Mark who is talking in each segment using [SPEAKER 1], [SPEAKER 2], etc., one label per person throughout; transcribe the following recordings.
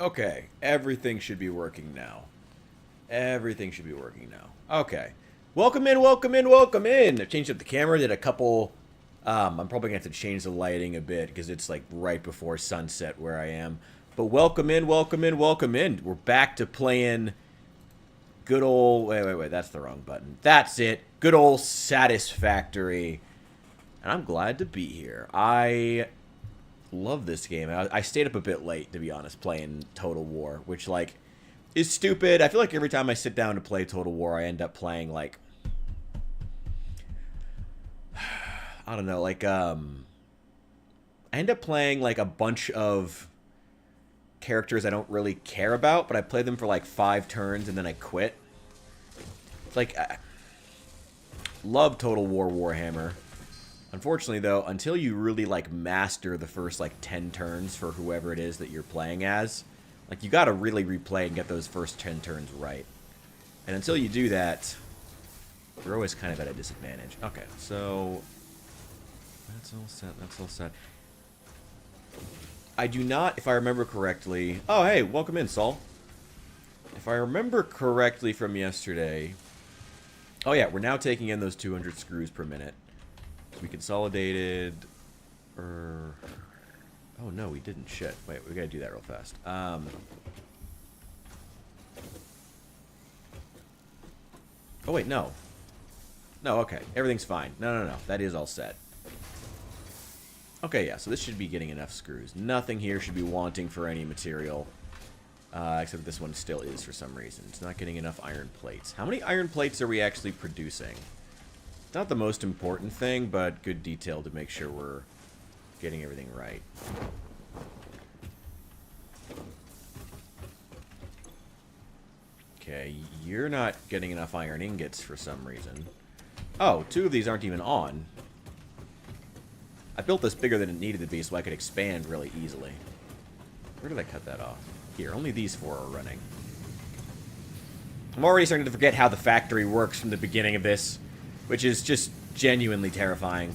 [SPEAKER 1] Okay, everything should be working now. Everything should be working now. Okay. Welcome in, welcome in, welcome in! I've changed up the camera, did a couple... I'm probably going to have to change the lighting a bit, because it's like right before sunset where I am. But welcome in, welcome in, welcome in. We're back to playing good old... Wait, that's the wrong button. That's it. Good old Satisfactory. And I'm glad to be here. I love this game. I stayed up a bit late, to be honest, playing Total War, which, like, is stupid. I feel like every time I sit down to play Total War, I end up playing, like... I don't know, like, I end up playing, like, a bunch of characters I don't really care about, but I play them for, like, 5 turns, and then I quit. It's like, love Total War Warhammer. Unfortunately, though, until you really, like, master the first, like, 10 turns for whoever it is that you're playing as, like, you gotta really replay and get those first 10 turns right. And until you do that, you're always kind of at a disadvantage. Okay, so... that's all set, that's all set. I do not, if I remember correctly... Oh, hey, welcome in, Saul. If I remember correctly from yesterday... Oh, yeah, we're now taking in those 200 screws per minute. We consolidated... Oh, no, we didn't. Shit. Wait, we gotta do that real fast. Oh, wait, no. No, okay. Everything's fine. No. That is all set. Okay, yeah, so this should be getting enough screws. Nothing here should be wanting for any material. Except this one still is for some reason. It's not getting enough iron plates. How many iron plates are we actually producing? It's not the most important thing, but good detail to make sure we're getting everything right. Okay, you're not getting enough iron ingots for some reason. Oh, 2 of these aren't even on. I built this bigger than it needed to be so I could expand really easily. Where did I cut that off? Here, only these 4 are running. I'm already starting to forget how the factory works from the beginning of this, which is just genuinely terrifying.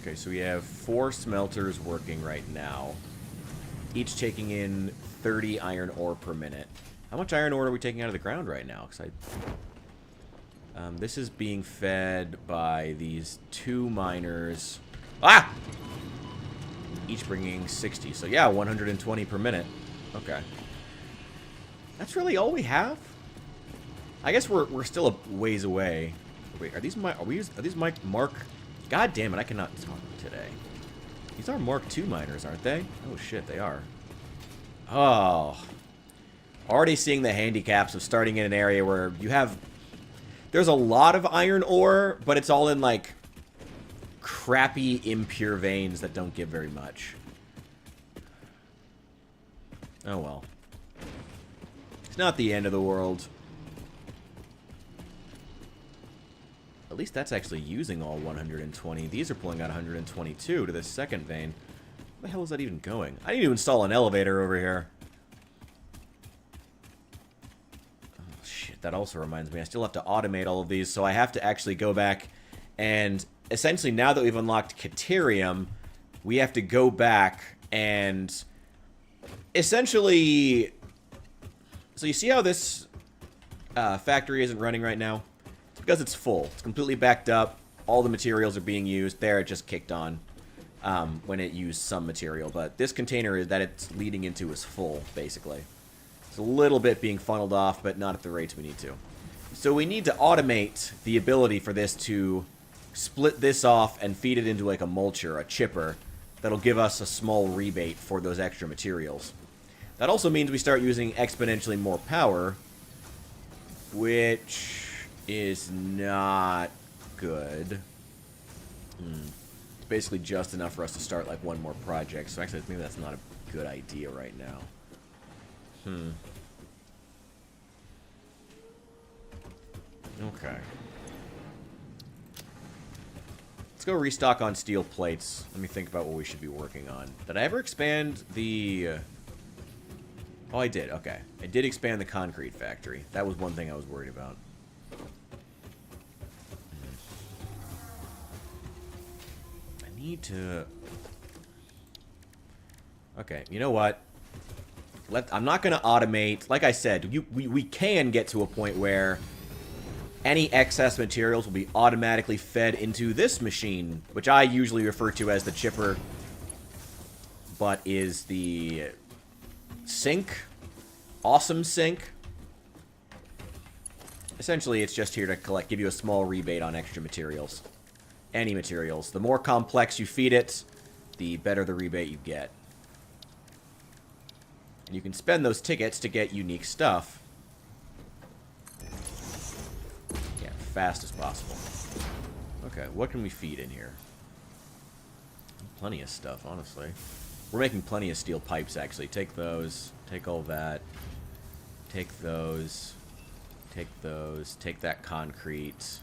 [SPEAKER 1] Okay, so we have 4 smelters working right now, each taking in 30 iron ore per minute. How much iron ore are we taking out of the ground right now? Because this is being fed by these 2 miners. Ah! Each bringing 60. So yeah, 120 per minute. Okay. That's really all we have? I guess we're still a ways away. Wait, are these Mark? God damn it, I cannot talk today. These are Mark II miners, aren't they? Oh shit, they are. Oh. Already seeing the handicaps of starting in an area where you have... There's a lot of iron ore, but it's all in, like, crappy, impure veins that don't give very much. Oh, well. It's not the end of the world. At least that's actually using all 120. These are pulling out 122 to this second vein. Where the hell is that even going? I need to install an elevator over here. That also reminds me, I still have to automate all of these, so I have to actually go back and essentially, now that we've unlocked Caterium, we have to go back and essentially... So you see how this factory isn't running right now? It's because it's full. It's completely backed up. All the materials are being used. There, it just kicked on when it used some material, but this container that it's leading into is full, basically. It's a little bit being funneled off, but not at the rates we need to. So we need to automate the ability for this to split this off and feed it into like a mulcher, a chipper, that'll give us a small rebate for those extra materials. That also means we start using exponentially more power, which is not good. It's basically just enough for us to start like 1 more project, so actually maybe that's not a good idea right now. Okay. Let's go restock on steel plates. Let me think about what we should be working on. Did I ever expand the... Oh, I did. Okay. I did expand the concrete factory. That was one thing I was worried about. I need to... Okay, you know what? I'm not going to automate. Like I said, we can get to a point where any excess materials will be automatically fed into this machine, which I usually refer to as the chipper, but is the sink. Awesome sink. Essentially, it's just here to give you a small rebate on extra materials. Any materials. The more complex you feed it, the better the rebate you get. And you can spend those tickets to get unique stuff. Yeah, fast as possible. Okay, what can we feed in here? Plenty of stuff, honestly. We're making plenty of steel pipes, actually. Take those. Take all that. Take those. Take those. Take that concrete.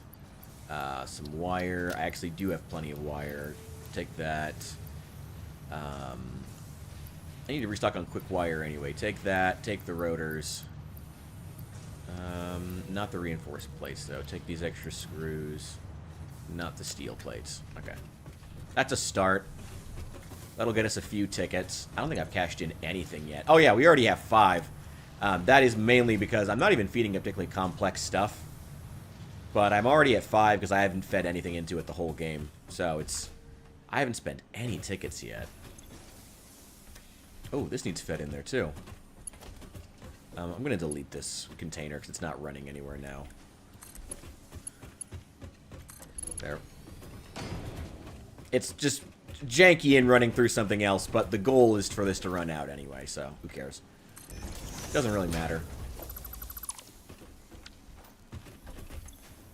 [SPEAKER 1] Some wire. I actually do have plenty of wire. Take that. I need to restock on quick wire anyway. Take that. Take the rotors. Not the reinforced plates, though. Take these extra screws. Not the steel plates. Okay. That's a start. That'll get us a few tickets. I don't think I've cashed in anything yet. Oh, yeah, we already have 5. That is mainly because I'm not even feeding it particularly complex stuff. But I'm already at 5 because I haven't fed anything into it the whole game. So it's... I haven't spent any tickets yet. Oh, this needs fed in there, too. I'm going to delete this container because it's not running anywhere now. There. It's just janky and running through something else, but the goal is for this to run out anyway, so who cares? Doesn't really matter.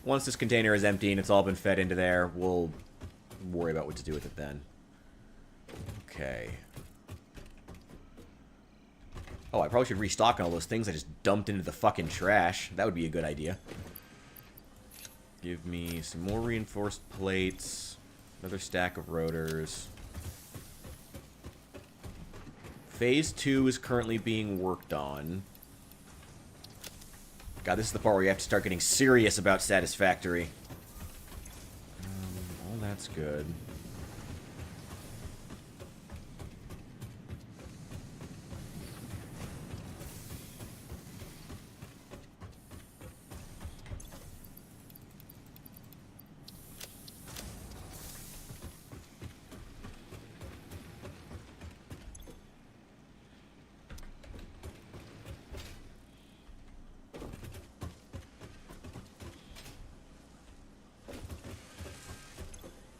[SPEAKER 1] Once this container is empty and it's all been fed into there, we'll worry about what to do with it then. Okay. Oh, I probably should restock on all those things I just dumped into the fucking trash. That would be a good idea. Give me some more reinforced plates. Another stack of rotors. Phase 2 is currently being worked on. God, this is the part where you have to start getting serious about Satisfactory. All that's good.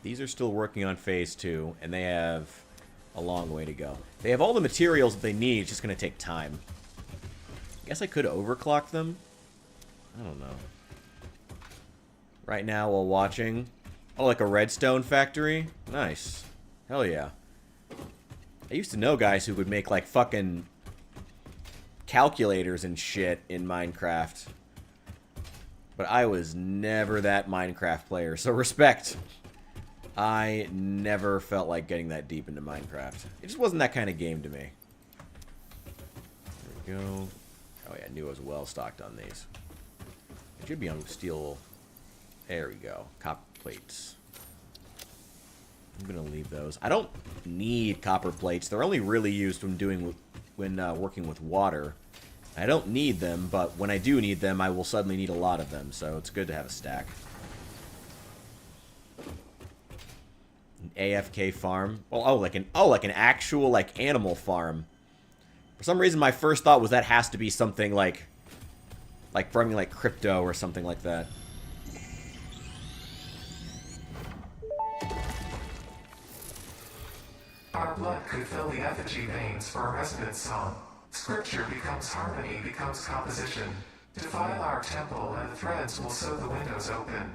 [SPEAKER 1] These are still working on Phase 2, and they have a long way to go. They have all the materials that they need, it's just going to take time. I guess I could overclock them? I don't know. Right now, while watching... Oh, like a redstone factory? Nice. Hell yeah. I used to know guys who would make, like, fucking calculators and shit in Minecraft. But I was never that Minecraft player, so respect. I never felt like getting that deep into Minecraft. It just wasn't that kind of game to me. There we go. Oh yeah, I knew I was well stocked on these. It should be on steel. There we go. Copper plates. I'm gonna leave those. I don't need copper plates. They're only really used when working with water. I don't need them, but when I do need them, I will suddenly need a lot of them. So it's good to have a stack. An AFK farm. Oh, like an actual like animal farm. For some reason, my first thought was that has to be something like farming like crypto or something like that.
[SPEAKER 2] Our blood could fill the effigy veins for a resonance song. Scripture becomes harmony, becomes composition. Defile our temple, and the threads will sew the windows open.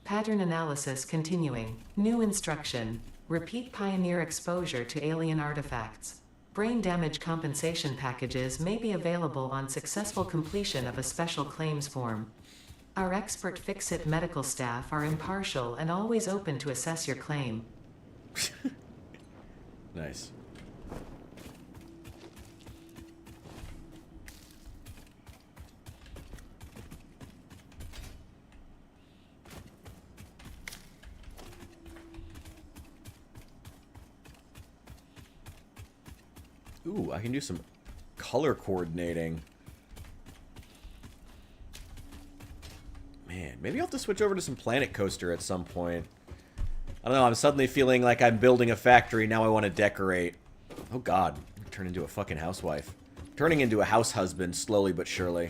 [SPEAKER 3] Pattern analysis continuing. New instruction. Repeat pioneer exposure to alien artifacts. Brain damage compensation packages may be available on successful completion of a special claims form. Our expert Fix-It medical staff are impartial and always open to assess your claim.
[SPEAKER 1] Nice. Ooh, I can do some color coordinating. Man, maybe I'll have to switch over to some Planet Coaster at some point. I don't know, I'm suddenly feeling like I'm building a factory, now I want to decorate. Oh god, I'm turning into a fucking housewife. Turning into a house husband, slowly but surely.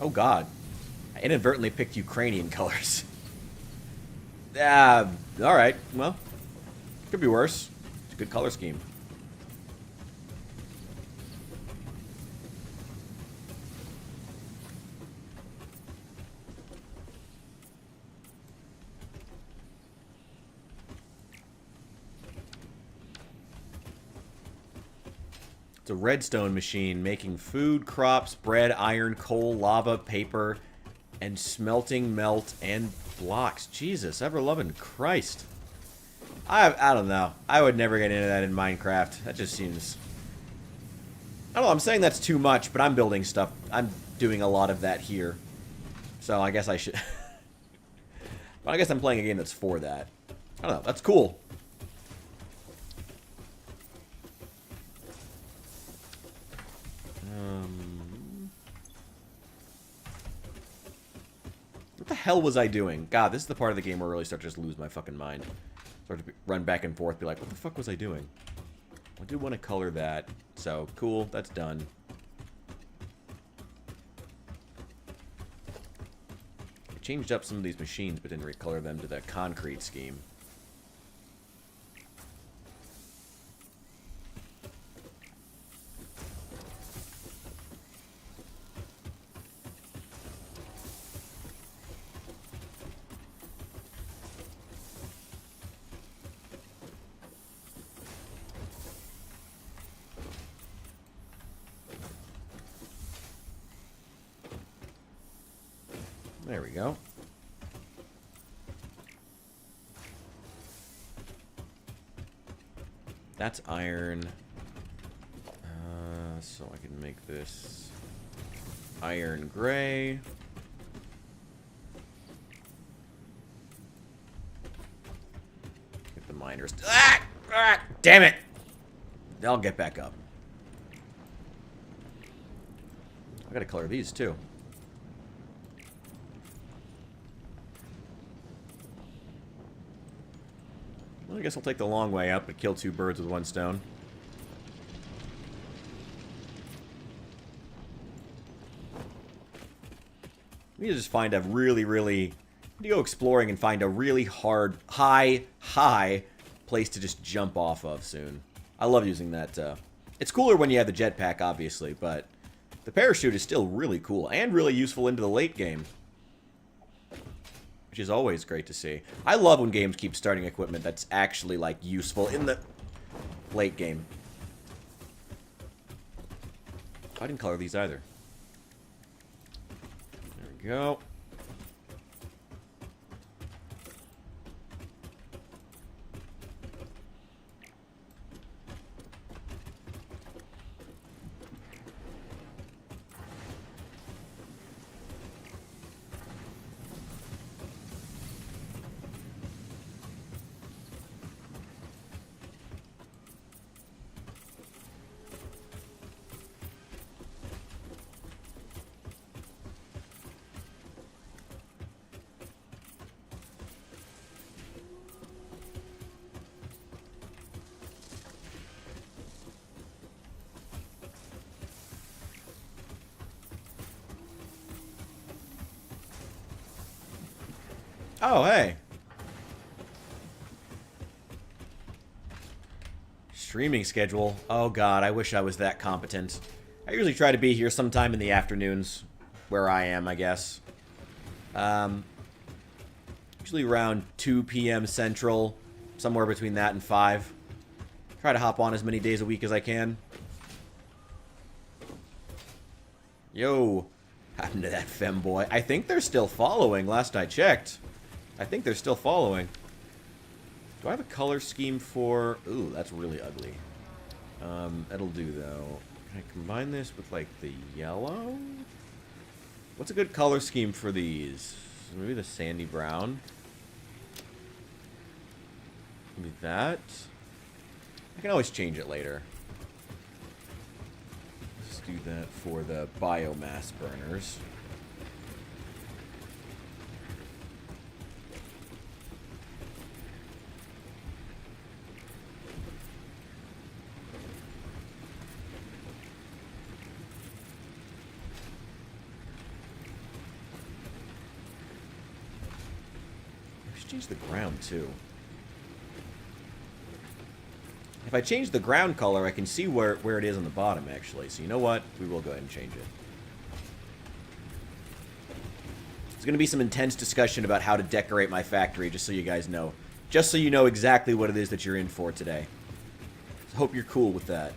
[SPEAKER 1] Oh god. I inadvertently picked Ukrainian colors. Alright. Well, could be worse. It's a good color scheme. It's a redstone machine making food, crops, bread, iron, coal, lava, paper, and smelting melt and blocks. Jesus, ever-loving Christ. I don't know. I would never get into that in Minecraft. That just seems... I don't know, I'm saying that's too much, but I'm building stuff. I'm doing a lot of that here. So I guess I should... But I guess I'm playing a game that's for that. I don't know, that's cool. What the hell was I doing? God, this is the part of the game where I really start to just lose my fucking mind. Start to run back and forth, be like, what the fuck was I doing? I do want to color that. So, cool, that's done. I changed up some of these machines, but didn't recolor them to the concrete scheme. There we go. That's iron. So I can make this iron gray. Get the miners. Damn it! I'll get back up. I gotta color these too. Well, I guess I'll take the long way up and kill two birds with one stone. We need to just find a really, really... We need to go exploring and find a really hard, high place to just jump off of soon. I love using that. It's cooler when you have the jetpack, obviously, but the parachute is still really cool and really useful into the late game. Which is always great to see. I love when games keep starting equipment that's actually, like, useful in the late game. I didn't color these either. There we go. Oh, hey. Streaming schedule. Oh god, I wish I was that competent. I usually try to be here sometime in the afternoons, where I am, I guess. Usually around 2 p.m. Central, somewhere between that and 5. Try to hop on as many days a week as I can. Yo, happened to that femboy. I think they're still following, last I checked. I think they're still following. Do I have a color scheme for... Ooh, that's really ugly. That'll do, though. Can I combine this with, like, the yellow? What's a good color scheme for these? Maybe the sandy brown? Maybe that? I can always change it later. Let's do that for the biomass burners. Change the ground too. If I change the ground color, I can see where it is on the bottom, actually. So you know what? We will go ahead and change it. There's going to be some intense discussion about how to decorate my factory, just so you guys know. Just so you know exactly what it is that you're in for today. So hope you're cool with that.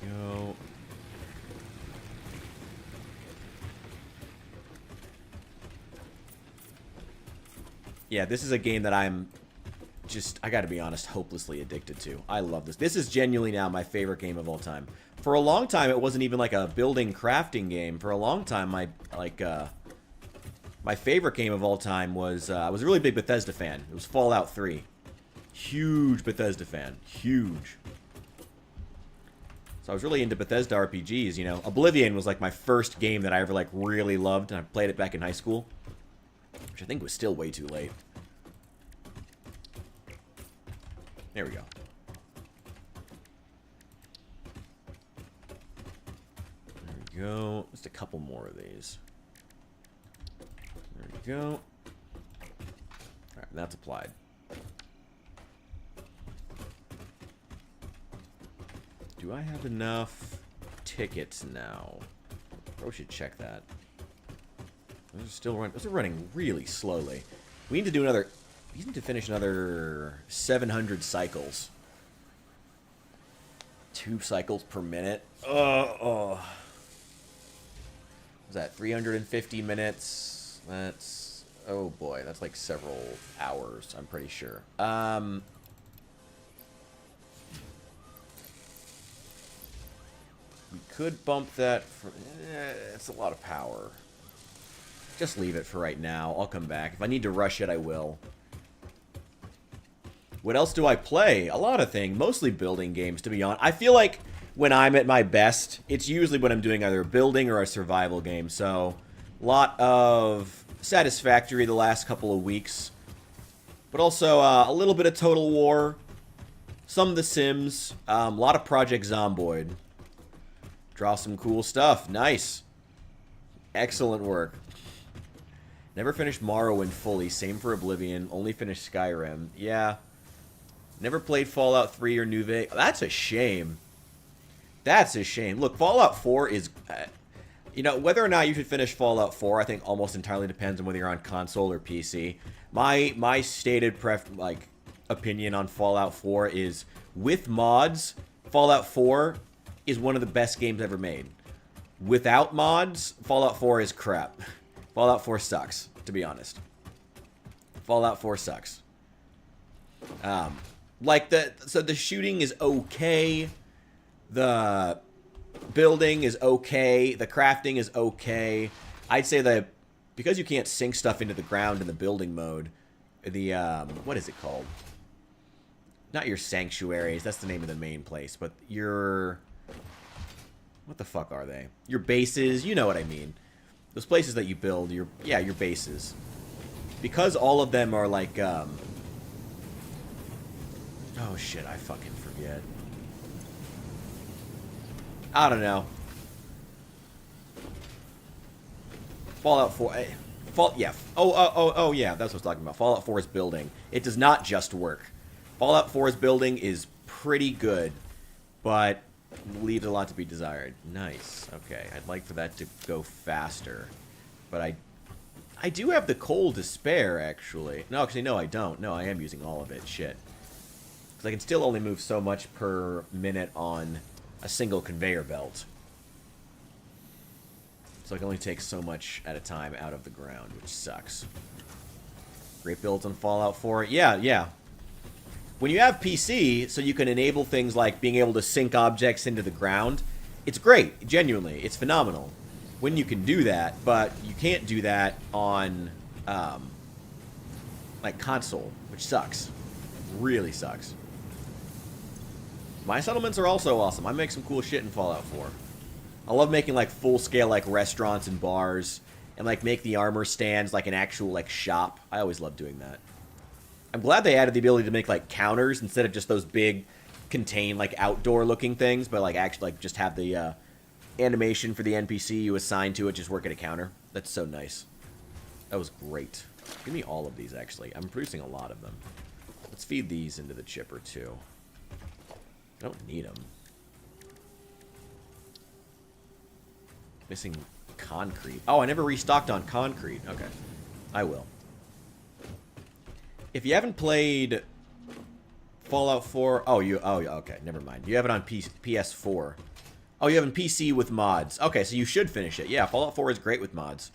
[SPEAKER 1] Go. Yeah, this is a game that I'm just, I gotta be honest, hopelessly addicted to. I love this. This is genuinely now my favorite game of all time. For a long time, it wasn't even like a building crafting game. For a long time, my favorite game of all time was, I was a really big Bethesda fan. It was Fallout 3. Huge Bethesda fan. Huge. So I was really into Bethesda RPGs, you know. Oblivion was like my first game that I ever like really loved, and I played it back in high school. Which I think was still way too late. There we go. There we go. Just a couple more of these. There we go. Alright, that's applied. Do I have enough tickets now? Probably should check that. Those are still running. Those are running really slowly. We need to do another. We need to finish another 700 cycles. 2 cycles per minute. Was that 350 minutes? That's, oh boy, that's like several hours. I'm pretty sure. We could bump that for. It's a lot of power. Just leave it for right now. I'll come back. If I need to rush it, I will. What else do I play? A lot of things. Mostly building games, to be honest. I feel like when I'm at my best, it's usually when I'm doing either a building or a survival game. So, a lot of Satisfactory the last couple of weeks. But also a little bit of Total War. Some of The Sims. A lot of Project Zomboid. Draw some cool stuff. Nice. Excellent work. Never finished Morrowind fully. Same for Oblivion. Only finished Skyrim. Yeah. Never played Fallout 3 or New Vegas. That's a shame. That's a shame. Look, Fallout 4 is... you know, whether or not you should finish Fallout 4, I think almost entirely depends on whether you're on console or PC. My stated opinion on Fallout 4 is, with mods, Fallout 4 is one of the best games ever made. Without mods, Fallout 4 is crap. Fallout 4 sucks, to be honest. Fallout 4 sucks. So the shooting is okay. The building is okay. The crafting is okay. I'd say that because you can't sink stuff into the ground in the building mode, the, what is it called? Not your sanctuaries, that's the name of the main place, but your... What the fuck are they? Your bases, you know what I mean. Those places that you build, your bases. Because all of them are like, oh shit, I fucking forget. I don't know. Fallout 4, Yeah. Oh, yeah. That's what I was talking about. Fallout 4's building. It does not just work. Fallout 4's building is pretty good, but leaves a lot to be desired. Nice. Okay. I'd like for that to go faster, but I do have the coal to spare, actually. No, actually, no, I don't. No, I am using all of it. Shit. Because I can still only move so much per minute on a single conveyor belt. So I can only take so much at a time out of the ground, which sucks. Great builds on Fallout 4. Yeah. When you have PC, so you can enable things like being able to sink objects into the ground, it's great. Genuinely. It's phenomenal when you can do that, but you can't do that on, like, console, which sucks. Really sucks. My settlements are also awesome. I make some cool shit in Fallout 4. I love making, like, full-scale, like, restaurants and bars, and, like, make the armor stands, like, an actual, like, shop. I always love doing that. I'm glad they added the ability to make, like, counters instead of just those big, contained, like, outdoor-looking things, but, like, actually, like, just have the, animation for the NPC you assign to it just work at a counter. That's so nice. That was great. Give me all of these, actually. I'm producing a lot of them. Let's feed these into the chipper, too. I don't need them. Missing concrete. Oh, I never restocked on concrete. Okay. I will. If you haven't played Fallout 4... Oh, okay. Never mind. You have it on PS4. Oh, you have it on PC with mods. Okay, so you should finish it. Yeah, Fallout 4 is great with mods.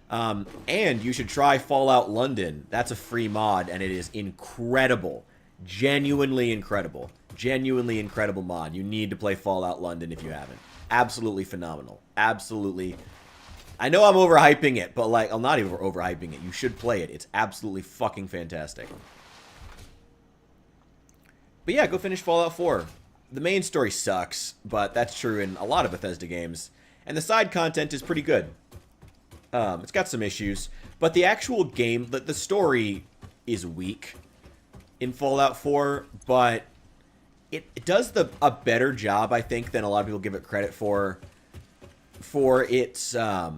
[SPEAKER 1] And you should try Fallout London. That's a free mod, and it is incredible. Genuinely incredible. Genuinely incredible mod. You need to play Fallout London if you haven't. Absolutely phenomenal. Absolutely. I know I'm overhyping it, but, like, I'm not even overhyping it. You should play it. It's absolutely fucking fantastic. But yeah, go finish Fallout 4. The main story sucks, but that's true in a lot of Bethesda games. And the side content is pretty good. It's got some issues, but the actual game, the story is weak in Fallout 4, but it does a better job, I think, than a lot of people give it credit for its, how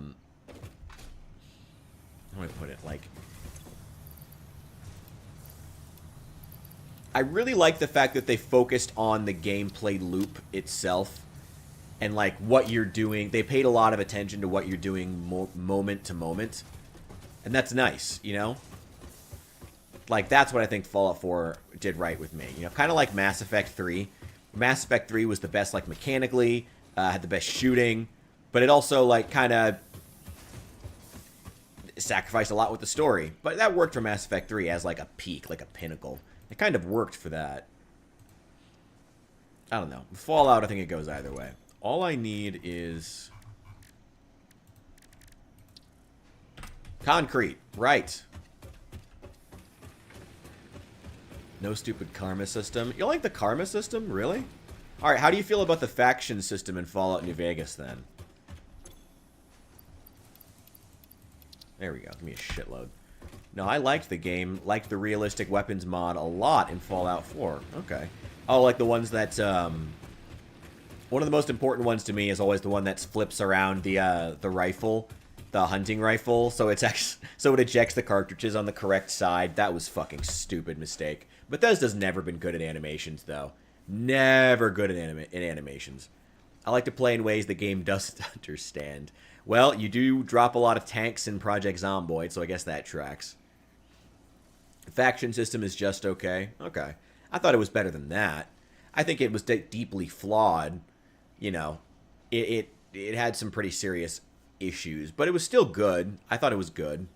[SPEAKER 1] do I put it, like, I really like the fact that they focused on the gameplay loop itself and, like, what you're doing. They paid a lot of attention to what you're doing moment to moment, and that's nice, you know? Like, that's what I think Fallout 4 did right with me. You know, kind of like Mass Effect 3. Mass Effect 3 was the best, like, mechanically, had the best shooting, but it also, like, kind of sacrificed a lot with the story. But that worked for Mass Effect 3 as, like, a peak, like a pinnacle. It kind of worked for that. I don't know. Fallout, I think it goes either way. All I need is concrete. Right. No stupid karma system. You don't like the karma system? Really? Alright, how do you feel about the faction system in Fallout New Vegas, then? There we go. Give me a shitload. No, I liked the game. Liked the realistic weapons mod a lot in Fallout 4. Okay. Oh, like the ones that, one of the most important ones to me is always the one that flips around the rifle. The hunting rifle, so it ejects the cartridges on the correct side. That was fucking stupid mistake. Bethesda's never been good at animations, though. Never good at animations. I like to play in ways the game doesn't understand. Well, you do drop a lot of tanks in Project Zomboid, so I guess that tracks. The faction system is just okay. Okay. I thought it was better than that. I think it was deeply flawed. You know, it had some pretty serious issues, but it was still good. I thought it was good.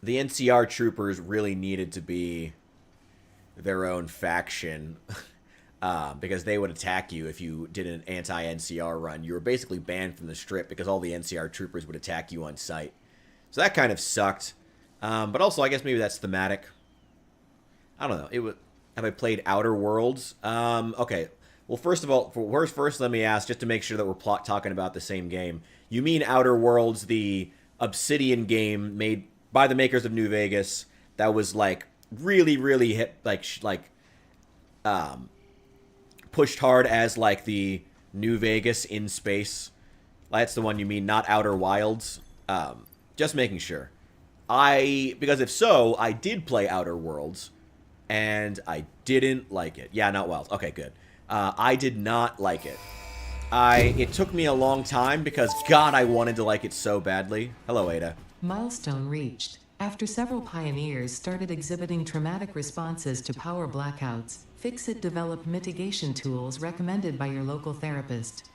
[SPEAKER 1] The NCR troopers really needed to be their own faction because they would attack you if you did an anti-NCR run. You were basically banned from the strip because all the NCR troopers would attack you on sight. So that kind of sucked. But also, I guess maybe that's thematic. I don't know. Have I played Outer Worlds? Okay. Well, first of all, first let me ask, just to make sure that we're talking about the same game. You mean Outer Worlds, the Obsidian game made by the makers of New Vegas, that was, like, really, really hit, pushed hard as, like, the New Vegas in space, That's the one you mean, not Outer Wilds. Just making sure. Because if so, I did play Outer Worlds, and I didn't like it. Yeah, not Wilds. Okay, good. I did not like it. It took me a long time because, God, I wanted to like it so badly. Hello, Ada.
[SPEAKER 3] Milestone reached. After several pioneers started exhibiting traumatic responses to power blackouts, Fixit developed mitigation tools recommended by your local therapist.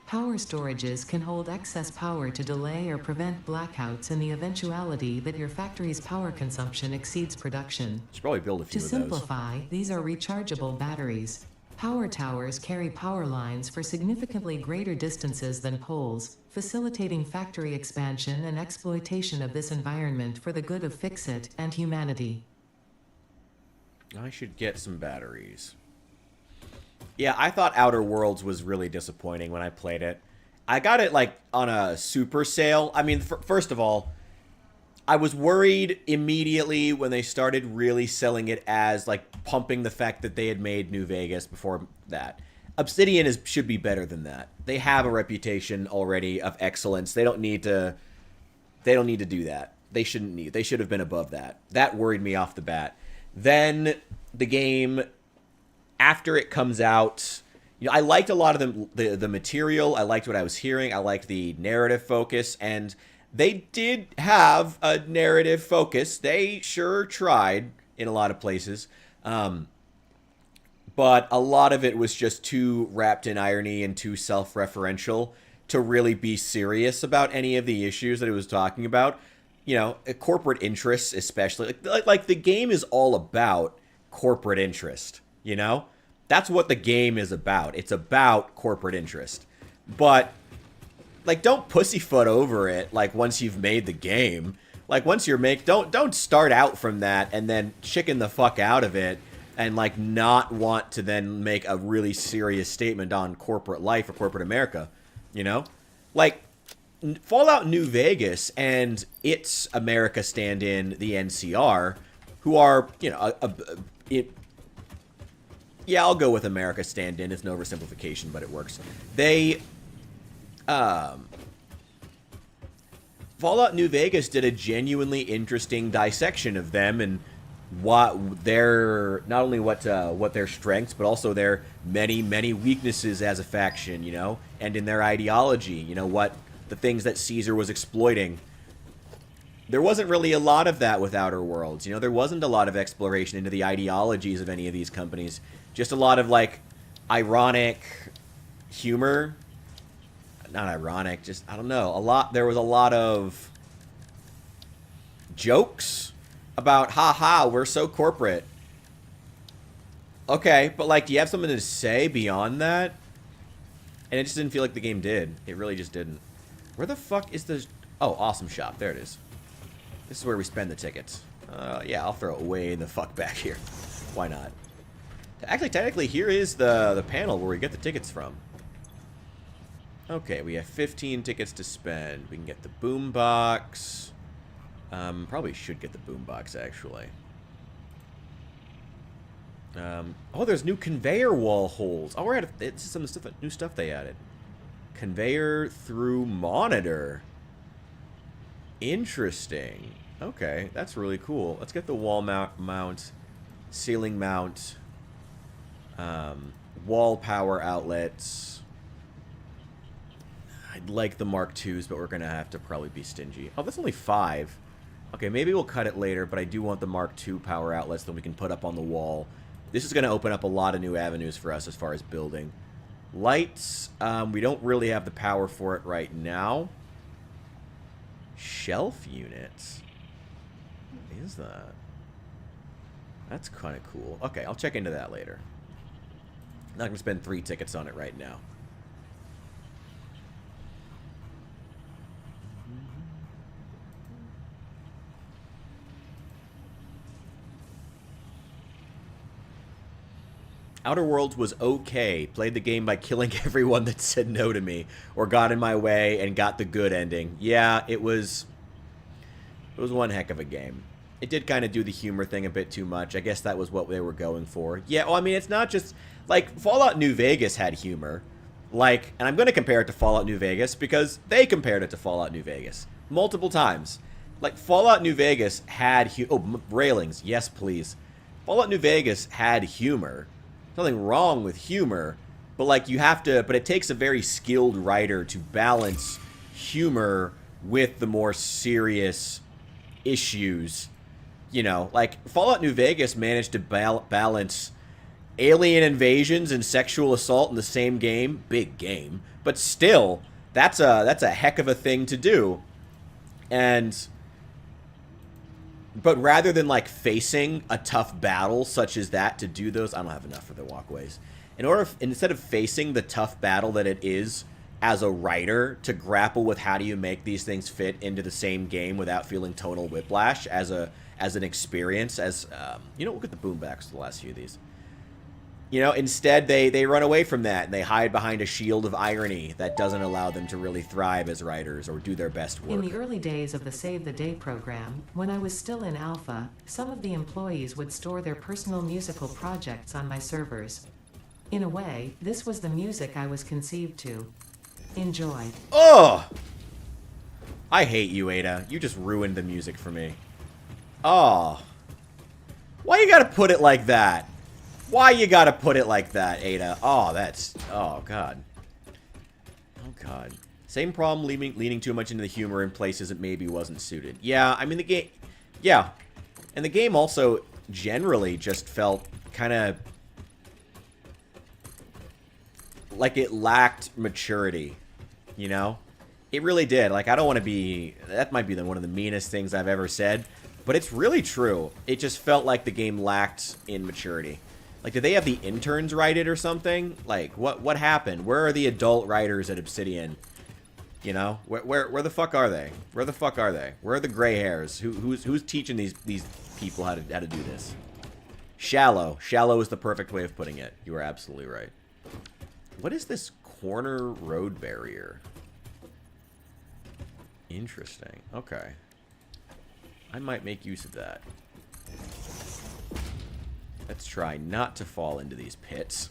[SPEAKER 3] Power storages can hold excess power to delay or prevent blackouts in the eventuality that your factory's power consumption exceeds production.
[SPEAKER 1] Should probably build a few
[SPEAKER 3] To
[SPEAKER 1] of those.
[SPEAKER 3] simplify, these are rechargeable batteries. Power towers carry power lines for significantly greater distances than poles, facilitating factory expansion and exploitation of this environment for the good of Fixit and humanity.
[SPEAKER 1] I should get some batteries. Yeah, I thought Outer Worlds was really disappointing when I played it. I got it, like, on a super sale. I mean, first of all, I was worried immediately when they started really selling it as, like, pumping the fact that they had made New Vegas before that. Obsidian should be better than that. They have a reputation already of excellence. They don't need to do that. They should have been above that. That worried me off the bat. Then the game, after it comes out, you know, I liked a lot of the material. I liked what I was hearing. I liked the narrative focus, and they did have a narrative focus. They sure tried in a lot of places. But a lot of it was just too wrapped in irony and too self-referential to really be serious about any of the issues that it was talking about. You know, corporate interests especially. Like the game is all about corporate interest, you know? That's what the game is about. It's about corporate interest. But, like, don't pussyfoot over it, like, once you've made the game. Like, once you're don't start out from that and then chicken the fuck out of it and, like, not want to then make a really serious statement on corporate life or corporate America, you know? Like, Fallout New Vegas and its America stand-in, the NCR, who are, you know, yeah, I'll go with America stand-in. It's no oversimplification, but it works. Fallout New Vegas did a genuinely interesting dissection of them and what their, not only what their strengths, but also their many, many weaknesses as a faction, you know, and in their ideology, you know, what the things that Caesar was exploiting. There wasn't really a lot of that with Outer Worlds. You know, there wasn't a lot of exploration into the ideologies of any of these companies. Just a lot of, like, ironic humor. Not ironic, just, I don't know. There was a lot of jokes about, haha, we're so corporate. Okay, but, like, do you have something to say beyond that? And it just didn't feel like the game did. It really just didn't. Where the fuck is the... Oh, awesome shop. There it is. This is where we spend the tickets. Yeah, I'll throw it way the fuck back here. Why not? Actually, technically, here is the panel where we get the tickets from. Okay, we have 15 tickets to spend. We can get the boombox. Probably should get the boombox, actually. Oh, there's new conveyor wall holes. Oh, it's some new stuff they added. Conveyor through monitor. Interesting. Okay, that's really cool. Let's get the wall mount, ceiling mount, wall power outlets. I'd like the Mark IIs, but we're going to have to probably be stingy. Oh, that's only 5. Okay, maybe we'll cut it later, but I do want the Mark II power outlets that we can put up on the wall. This is going to open up a lot of new avenues for us as far as building. Lights, we don't really have the power for it right now. Shelf units. What is that? That's kind of cool. Okay, I'll check into that later. I'm not going to spend 3 tickets on it right now. Outer Worlds was okay. Played the game by killing everyone that said no to me or got in my way and got the good ending. Yeah, it was one heck of a game. It did kind of do the humor thing a bit too much. I guess that was what they were going for. Yeah, well, I mean, it's not just... Like, Fallout New Vegas had humor. Like, and I'm going to compare it to Fallout New Vegas because they compared it to Fallout New Vegas multiple times. Like, Fallout New Vegas had... railings. Yes, please. Fallout New Vegas had humor. Nothing wrong with humor. But, like, you have to... But it takes a very skilled writer to balance humor with the more serious issues. You know, like, Fallout New Vegas managed to balance alien invasions and sexual assault in the same game. Big game. But still, that's a heck of a thing to do. But rather than, like, facing a tough battle such as that to do those... I don't have enough for the walkways. Instead of facing the tough battle that it is as a writer to grapple with how do you make these things fit into the same game without feeling tonal whiplash as an experience, you know, look at the boombacks the last few of these. You know, instead they run away from that and they hide behind a shield of irony that doesn't allow them to really thrive as writers or do their best work.
[SPEAKER 3] In the early days of the Save the Day program, when I was still in alpha, some of the employees would store their personal musical projects on my servers. In a way, this was the music I was conceived to. Enjoy.
[SPEAKER 1] Oh! I hate you, Ada. You just ruined the music for me. Oh. Why you gotta put it like that? Why you gotta put it like that, Ada? Oh, that's... Oh, God. Oh, God. Same problem leaning too much into the humor in places it maybe wasn't suited. Yeah, I mean, the game... Yeah. And the game also generally just felt kind of... like it lacked maturity, you know? It really did. Like, I don't want to be... That might be one of the meanest things I've ever said, but it's really true. It just felt like the game lacked in maturity. Like, did they have the interns write it or something? Like, what happened? Where are the adult writers at Obsidian? You know? Where the fuck are they? Where the fuck are they? Where are the gray hairs? Who's teaching these people how to do this? Shallow. Shallow is the perfect way of putting it. You are absolutely right. What is this corner road barrier? Interesting. Okay. I might make use of that. Let's try not to fall into these pits.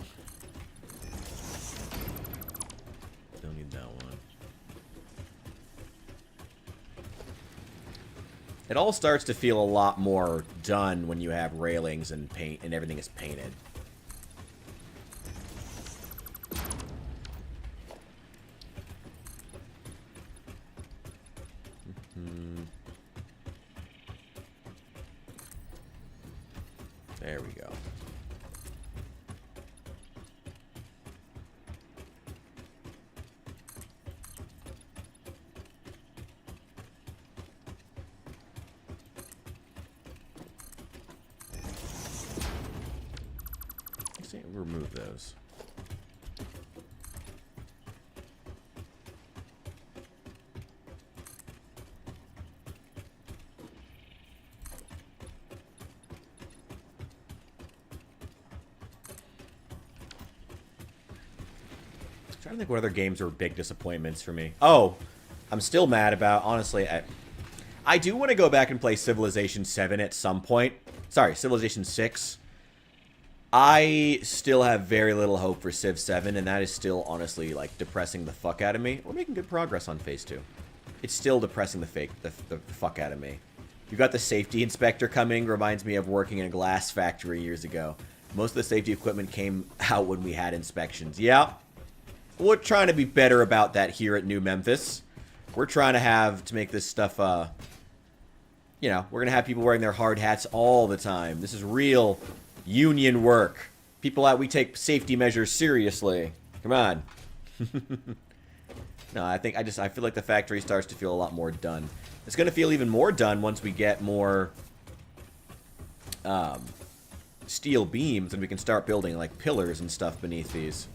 [SPEAKER 1] Don't need that one. It all starts to feel a lot more done when you have railings and paint and everything is painted. There we go. Let's see, remove those. I'm trying to think what other games were big disappointments for me. Oh, I'm still mad about, honestly, I do want to go back and play Civilization 7 at some point. Sorry, Civilization 6. I still have very little hope for Civ 7, and that is still, honestly, like, depressing the fuck out of me. We're making good progress on Phase 2. It's still depressing the fuck out of me. You got the safety inspector coming, reminds me of working in a glass factory years ago. Most of the safety equipment came out when we had inspections. Yeah. We're trying to be better about that here at New Memphis. We're trying to make this stuff, you know, we're going to have people wearing their hard hats all the time. This is real union work. People out, we take safety measures seriously. Come on. No, I feel like the factory starts to feel a lot more done. It's going to feel even more done once we get more steel beams and we can start building, like, pillars and stuff beneath these.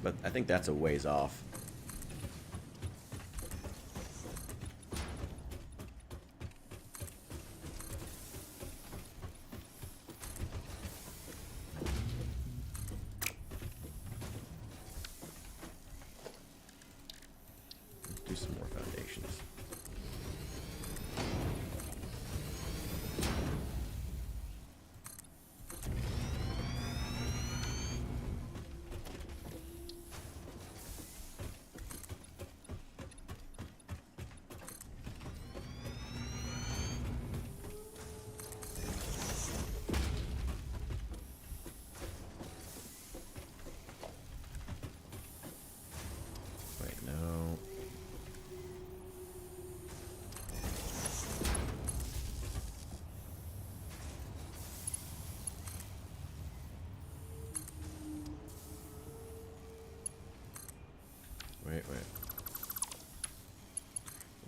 [SPEAKER 1] But I think that's a ways off. Do some more foundations.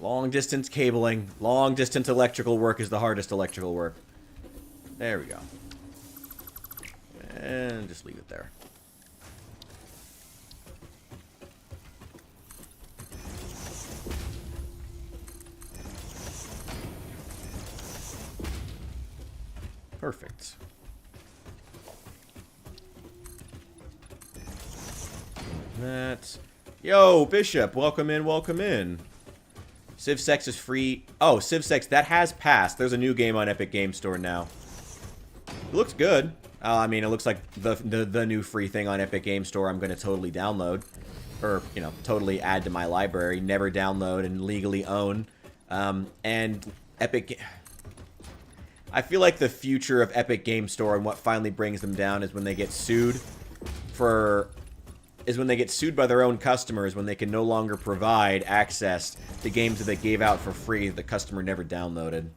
[SPEAKER 1] Long distance cabling. Long distance electrical work is the hardest electrical work. There we go. And just leave it there. Perfect. That. Yo, Bishop, welcome in, welcome in. Civ 6 is free. Oh, Civ 6, that has passed. There's a new game on Epic Game Store now. It looks good. I mean, it looks like the new free thing on Epic Game Store I'm going to totally download. Or, you know, totally add to my library. Never download and legally own. And Epic... I feel like the future of Epic Game Store and what finally brings them down is when they get sued for... is when they get sued by their own customers when they can no longer provide access to games that they gave out for free that the customer never downloaded.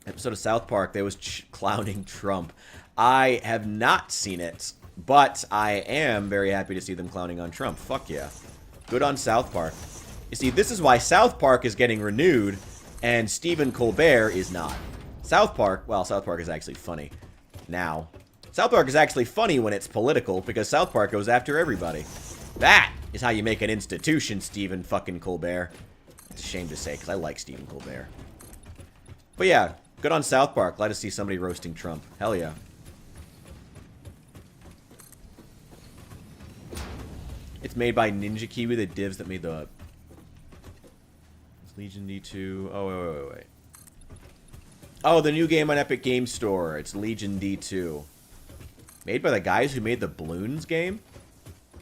[SPEAKER 1] Episode of South Park, they was clowning Trump. I have not seen it, but I am very happy to see them clowning on Trump. Fuck yeah. Good on South Park. You see, this is why South Park is getting renewed and Stephen Colbert is not. South Park, well, South Park is actually funny now. South Park is actually funny when it's political, because South Park goes after everybody. That is how you make an institution, Stephen fucking Colbert. It's a shame to say, because I like Stephen Colbert. But yeah, good on South Park. Glad to see somebody roasting Trump. Hell yeah. It's made by Ninja Kiwi, the divs that made the... It's Legion D2... Oh, wait. Oh, the new game on Epic Game Store. It's Legion D2. Made by the guys who made the Bloons game?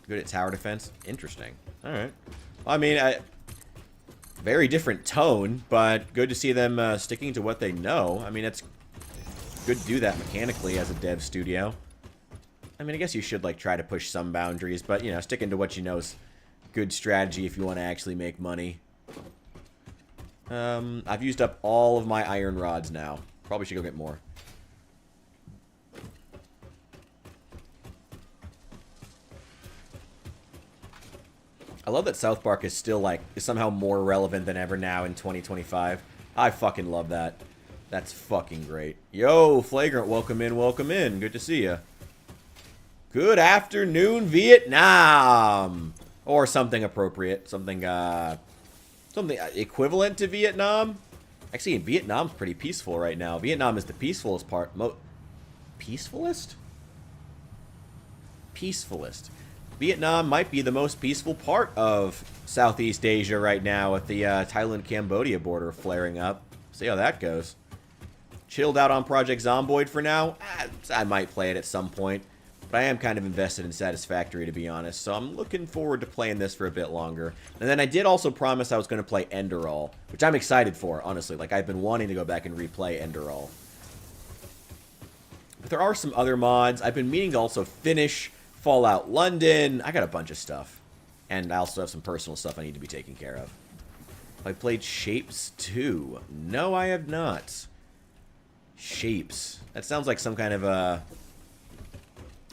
[SPEAKER 1] Good at tower defense? Interesting. Alright. Well, I mean, very different tone, but good to see them sticking to what they know. I mean, it's good to do that mechanically as a dev studio. I mean, I guess you should, like, try to push some boundaries, but, you know, sticking to what you know is good strategy if you want to actually make money. I've used up all of my iron rods now. Probably should go get more. I love that South Park is still, like, is somehow more relevant than ever now in 2025. I fucking love that. That's fucking great. Yo, Flagrant, welcome in, welcome in. Good to see ya. Good afternoon, Vietnam! Or something appropriate. Something, something equivalent to Vietnam. Actually, Vietnam's pretty peaceful right now. Vietnam is the peacefulest part. Peacefulest? Peacefulest. Vietnam might be the most peaceful part of Southeast Asia right now with the Thailand-Cambodia border flaring up. See how that goes. Chilled out on Project Zomboid for now. I might play it at some point. But I am kind of invested in SATISF4CTORY, to be honest. So I'm looking forward to playing this for a bit longer. And then I did also promise I was going to play Enderall, which I'm excited for, honestly. Like, I've been wanting to go back and replay Enderall. But there are some other mods. I've been meaning to also finish Fallout London. I got a bunch of stuff. And I also have some personal stuff I need to be taking care of. I played Shapes 2. No, I have not. Shapes. That sounds like some kind of a...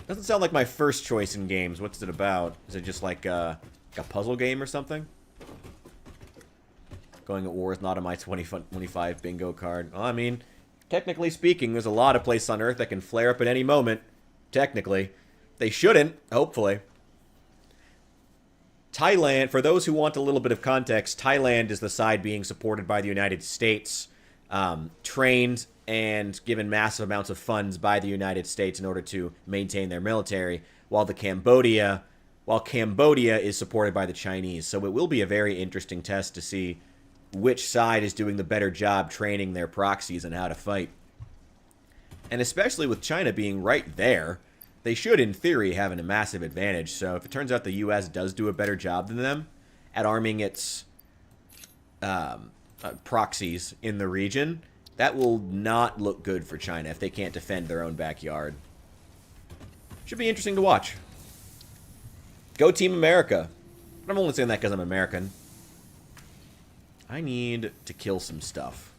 [SPEAKER 1] Doesn't sound like my first choice in games. What's it about? Is it just like a puzzle game or something? Going at war is not on my 2025 bingo card. Well, I mean, technically speaking, there's a lot of places on Earth that can flare up at any moment. Technically. They shouldn't, hopefully. Thailand, for those who want a little bit of context, Thailand is the side being supported by the United States, trained and given massive amounts of funds by the United States in order to maintain their military, while Cambodia is supported by the Chinese. So it will be a very interesting test to see which side is doing the better job training their proxies and how to fight. And especially with China being right there, they should, in theory, have a massive advantage. So if it turns out the U.S. does do a better job than them at arming its proxies in the region, that will not look good for China if they can't defend their own backyard. Should be interesting to watch. Go Team America. But I'm only saying that because I'm American. I need to kill some stuff.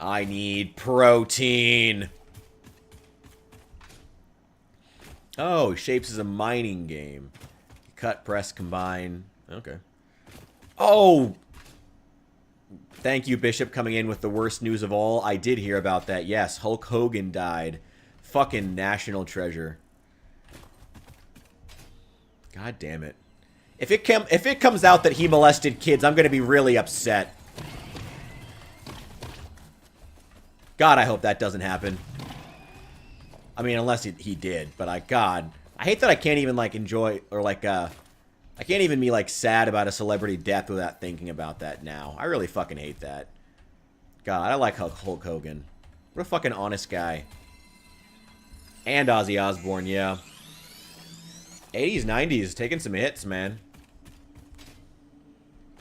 [SPEAKER 1] I need protein. Oh, Shapes is a mining game. cut, press, combine. Okay. Oh! Thank you, Bishop, coming in with the worst news of all. I did hear about that. Yes, Hulk Hogan died. Fucking national treasure. God damn it. If it comes out that he molested kids, I'm going to be really upset. God, I hope that doesn't happen. I mean, unless he did. But God, I hate that I can't even, like, enjoy, or, like, I can't even be, like, sad about a celebrity death without thinking about that now. I really fucking hate that. God, I like Hulk Hogan. What a fucking honest guy. And Ozzy Osbourne, yeah. 80s, 90s, taking some hits, man.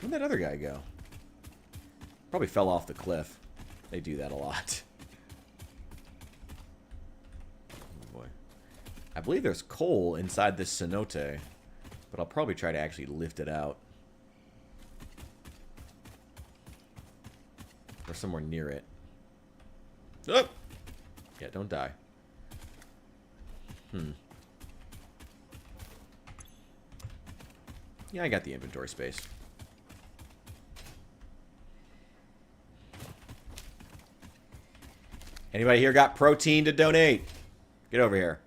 [SPEAKER 1] Where'd that other guy go? Probably fell off the cliff. They do that a lot. Oh boy. I believe there's coal inside this cenote, but I'll probably try to actually lift it out. Or somewhere near it. Oh! Yeah, don't die. Yeah, I got the inventory space. Anybody here got protein to donate? Get over here.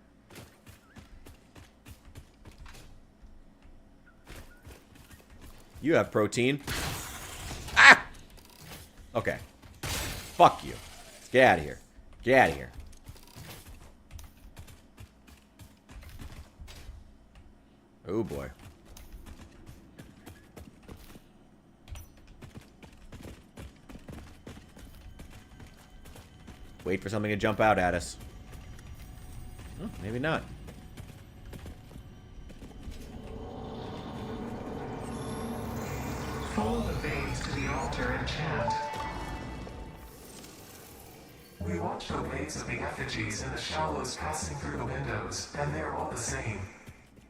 [SPEAKER 1] You have protein. Ah! Okay. Fuck you. Let's get out of here. Get out of here. Oh boy. Wait for something to jump out at us. Oh, maybe not.
[SPEAKER 2] Follow the veins to the altar and chant. We watch the waves of the effigies in the shallows passing through the windows, and they're all the same.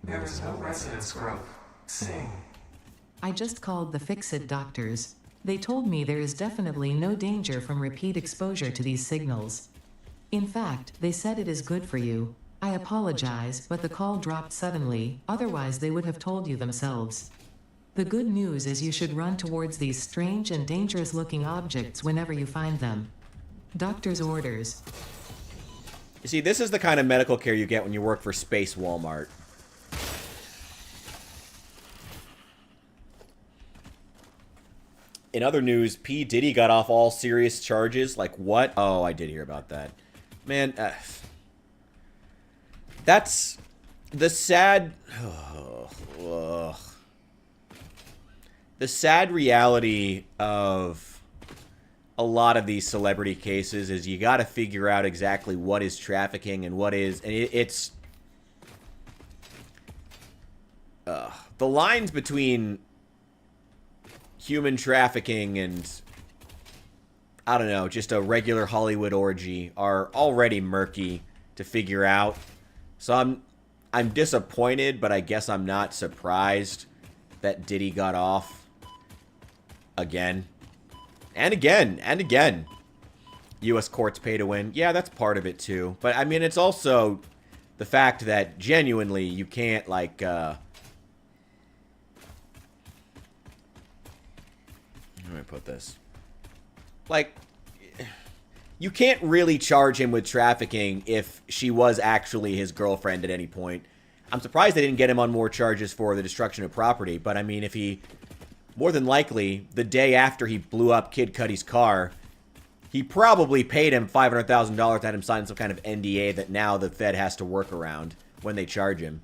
[SPEAKER 2] There is no resonance growth. Sing.
[SPEAKER 3] I just called the Fix-It doctors. They told me there is definitely no danger from repeat exposure to these signals. In fact, they said it is good for you. I apologize, but the call dropped suddenly, otherwise they would have told you themselves. The good news is you should run towards these strange and dangerous-looking objects whenever you find them. Doctor's orders.
[SPEAKER 1] You see, this is the kind of medical care you get when you work for Space Walmart. In other news, P. Diddy got off all serious charges. Like, what? Oh, I did hear about that. Man, that's the sad... The sad reality of a lot of these celebrity cases is you got to figure out exactly what is trafficking and what is... And it's... the lines between human trafficking and, I don't know, just a regular Hollywood orgy are already murky to figure out. So I'm disappointed, but I guess I'm not surprised that Diddy got off again. And again, and again. U.S. courts pay to win. Yeah, that's part of it too. But I mean, it's also the fact that genuinely you can't, like, how do I put this? Like, you can't really charge him with trafficking if she was actually his girlfriend at any point. I'm surprised they didn't get him on more charges for the destruction of property, but I mean, if he, more than likely, the day after he blew up Kid Cudi's car, he probably paid him $500,000 to have him sign some kind of NDA that now the Fed has to work around when they charge him.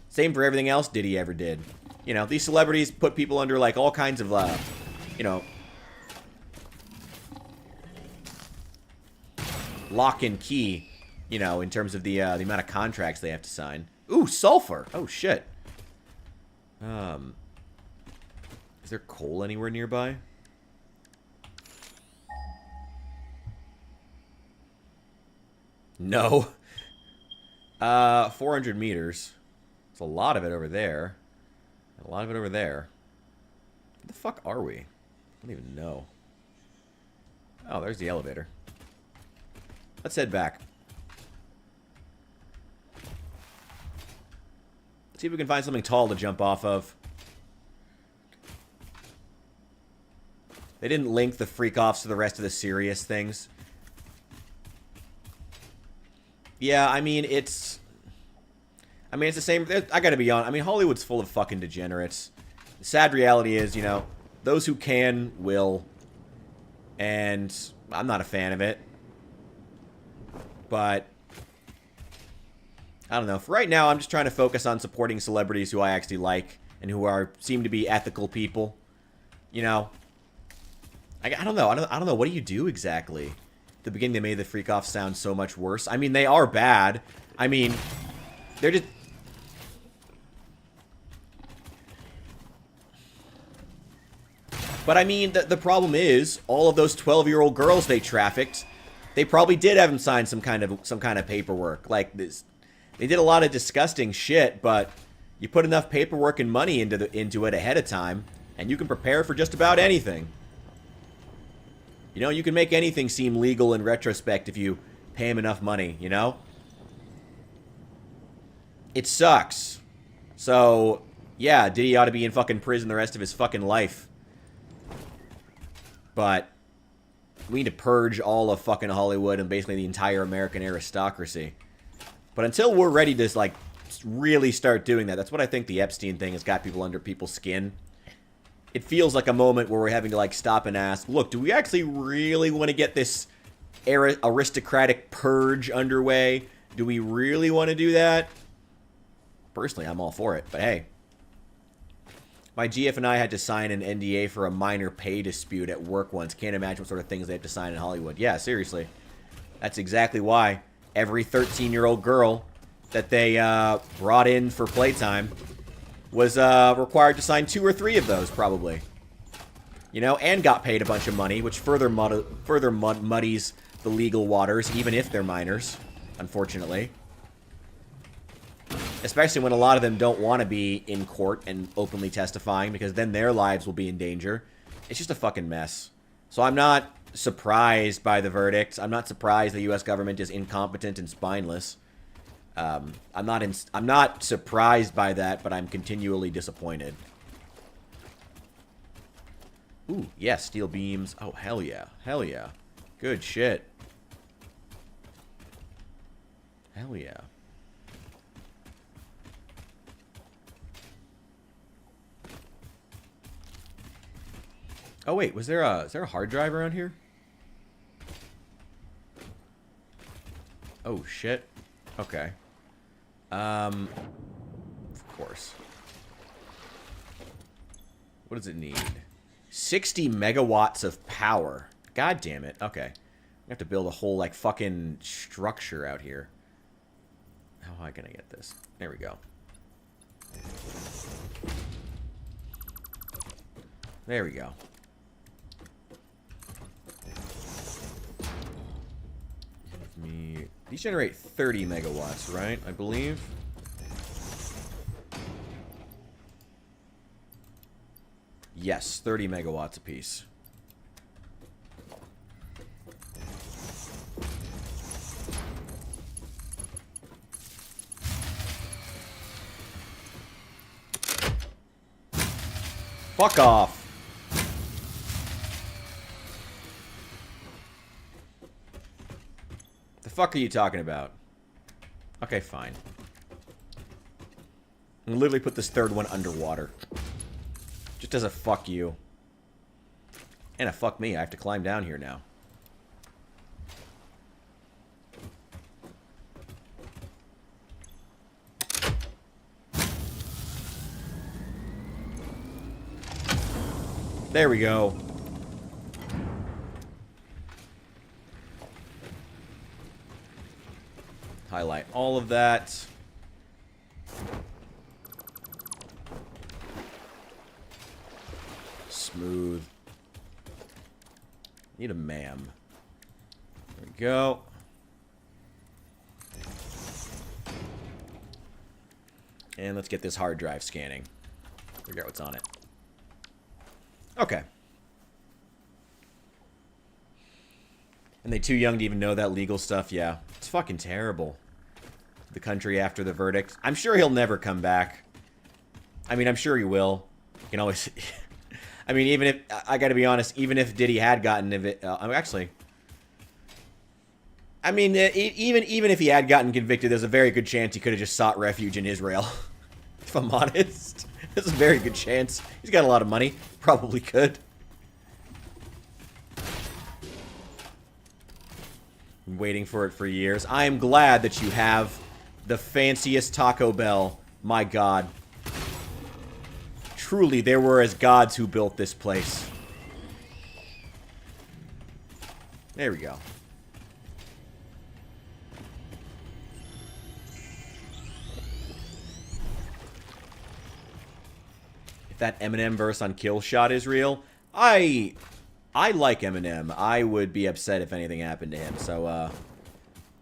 [SPEAKER 1] Same for everything else Diddy ever did. You know, these celebrities put people under, like, all kinds of, you know, lock and key, you know, in terms of the amount of contracts they have to sign. Ooh, sulfur. Oh, shit. Is there coal anywhere nearby? No. 400 meters. There's a lot of it over there. A lot of it over there. Where the fuck are we? I don't even know. Oh, there's the elevator. Let's head back. Let's see if we can find something tall to jump off of. They didn't link the freak-offs to the rest of the serious things. Yeah, I mean, it's the same. I gotta be honest. I mean, Hollywood's full of fucking degenerates. The sad reality is, you know, those who can will. And I'm not a fan of it. But I don't know. For right now, I'm just trying to focus on supporting celebrities who I actually like and who seem to be ethical people. You know, I don't know. I don't know. What do you do exactly? At the beginning, they made the freak-offs sound so much worse. I mean, they are bad. I mean, they're just... But I mean, the problem is, all of those 12-year-old girls they trafficked, they probably did have them sign some kind of paperwork like this. They did a lot of disgusting shit, but you put enough paperwork and money into it ahead of time, and you can prepare for just about anything. You know, you can make anything seem legal in retrospect if you pay them enough money, you know? It sucks. So, yeah, Diddy ought to be in fucking prison the rest of his fucking life. But we need to purge all of fucking Hollywood and basically the entire American aristocracy. But until we're ready to, like, really start doing that, that's what I think the Epstein thing has got people under people's skin. It feels like a moment where we're having to, like, stop and ask, look, do we actually really want to get this aristocratic purge underway? Do we really want to do that? Personally, I'm all for it, but hey. My GF and I had to sign an NDA for a minor pay dispute at work once. Can't imagine what sort of things they have to sign in Hollywood. Yeah, seriously. That's exactly why every 13-year-old girl that they brought in for playtime was required to sign 2 or 3 of those, probably. You know, and got paid a bunch of money, which further muddies the legal waters, even if they're minors, unfortunately. Especially when a lot of them don't want to be in court and openly testifying, because then their lives will be in danger. It's just a fucking mess. So I'm not surprised by the verdict. I'm not surprised the U.S. government is incompetent and spineless. I'm not surprised by that, but I'm continually disappointed. Ooh, yeah, steel beams. Oh, hell yeah. Hell yeah. Good shit. Hell yeah. Oh wait, is there a hard drive around here? Oh shit. Okay. Of course. What does it need? 60 megawatts of power. God damn it. Okay. I have to build a whole like fucking structure out here. How high can I get this? There we go. There we go. These generate 30 megawatts, right? I believe. Yes, 30 megawatts apiece. Fuck off. The fuck are you talking about? Okay, fine. I'm gonna literally put this third one underwater. Just as a fuck you. And a fuck me, I have to climb down here now. There we go. Highlight all of that. Smooth. Need a ma'am. There we go. And let's get this hard drive scanning. Figure out what's on it. Okay. And they too young to even know that legal stuff? Yeah. It's fucking terrible. The country after the verdict. I'm sure he'll never come back. I mean, I'm sure he will. You can always... I mean, even if... I gotta be honest, even if Diddy had gotten... actually... I mean, even if he had gotten convicted, there's a very good chance he could have just sought refuge in Israel. If I'm honest. There's a very good chance. He's got a lot of money. Probably could. Been waiting for it for years. I am glad that you have the fanciest Taco Bell. My God. Truly, there were as gods who built this place. There we go. If that Eminem verse on Killshot is real, I like Eminem. I would be upset if anything happened to him. So,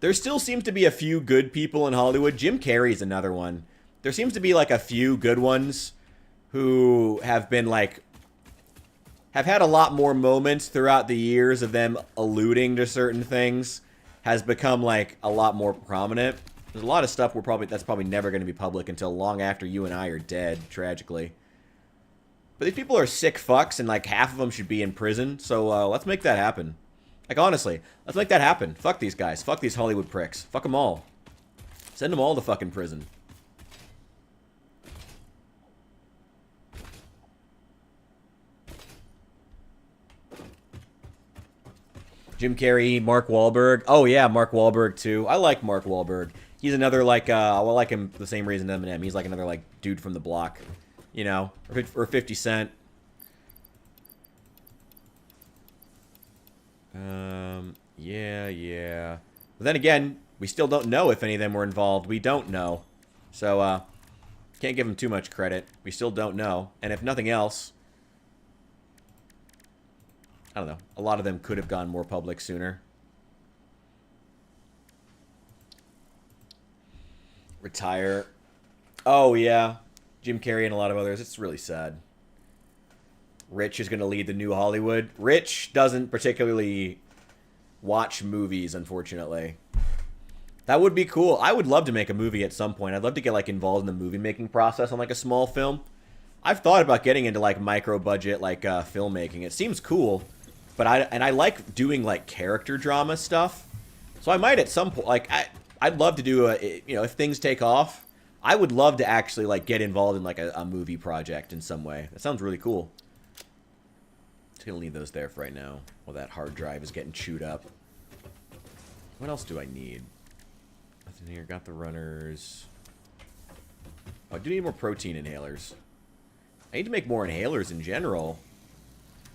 [SPEAKER 1] there still seems to be a few good people in Hollywood. Jim Carrey's another one. There seems to be, like, a few good ones who have been, like, have had a lot more moments throughout the years of them alluding to certain things, has become, like, a lot more prominent. There's a lot of stuff that's probably never going to be public until long after you and I are dead, tragically. But these people are sick fucks, and, like, half of them should be in prison, so, let's make that happen. Like, honestly, let's make that happen. Fuck these guys. Fuck these Hollywood pricks. Fuck them all. Send them all to fucking prison. Jim Carrey, Mark Wahlberg. Oh, yeah, Mark Wahlberg, too. I like Mark Wahlberg. He's another, like, I like him the same reason Eminem. He's like another, like, dude from the block. You know? Or 50 Cent. Yeah. But then again, we still don't know if any of them were involved. We don't know. So, can't give them too much credit. We still don't know. And if nothing else... I don't know. A lot of them could have gone more public sooner. Retire. Oh, yeah. Jim Carrey and a lot of others. It's really sad. Rich is going to lead the new Hollywood. Rich doesn't particularly watch movies, unfortunately. That would be cool. I would love to make a movie at some point. I'd love to get, like, involved in the movie-making process on, like, a small film. I've thought about getting into, like, micro-budget, like, filmmaking. It seems cool. But I like doing, like, character drama stuff. So I might at some point, like, I'd love to do you know, if things take off, I would love to actually, like, get involved in, like, a movie project in some way. That sounds really cool. Just gonna leave those there for right now while that hard drive is getting chewed up. What else do I need? Nothing here. Got the runners. Oh, I do need more protein inhalers. I need to make more inhalers in general.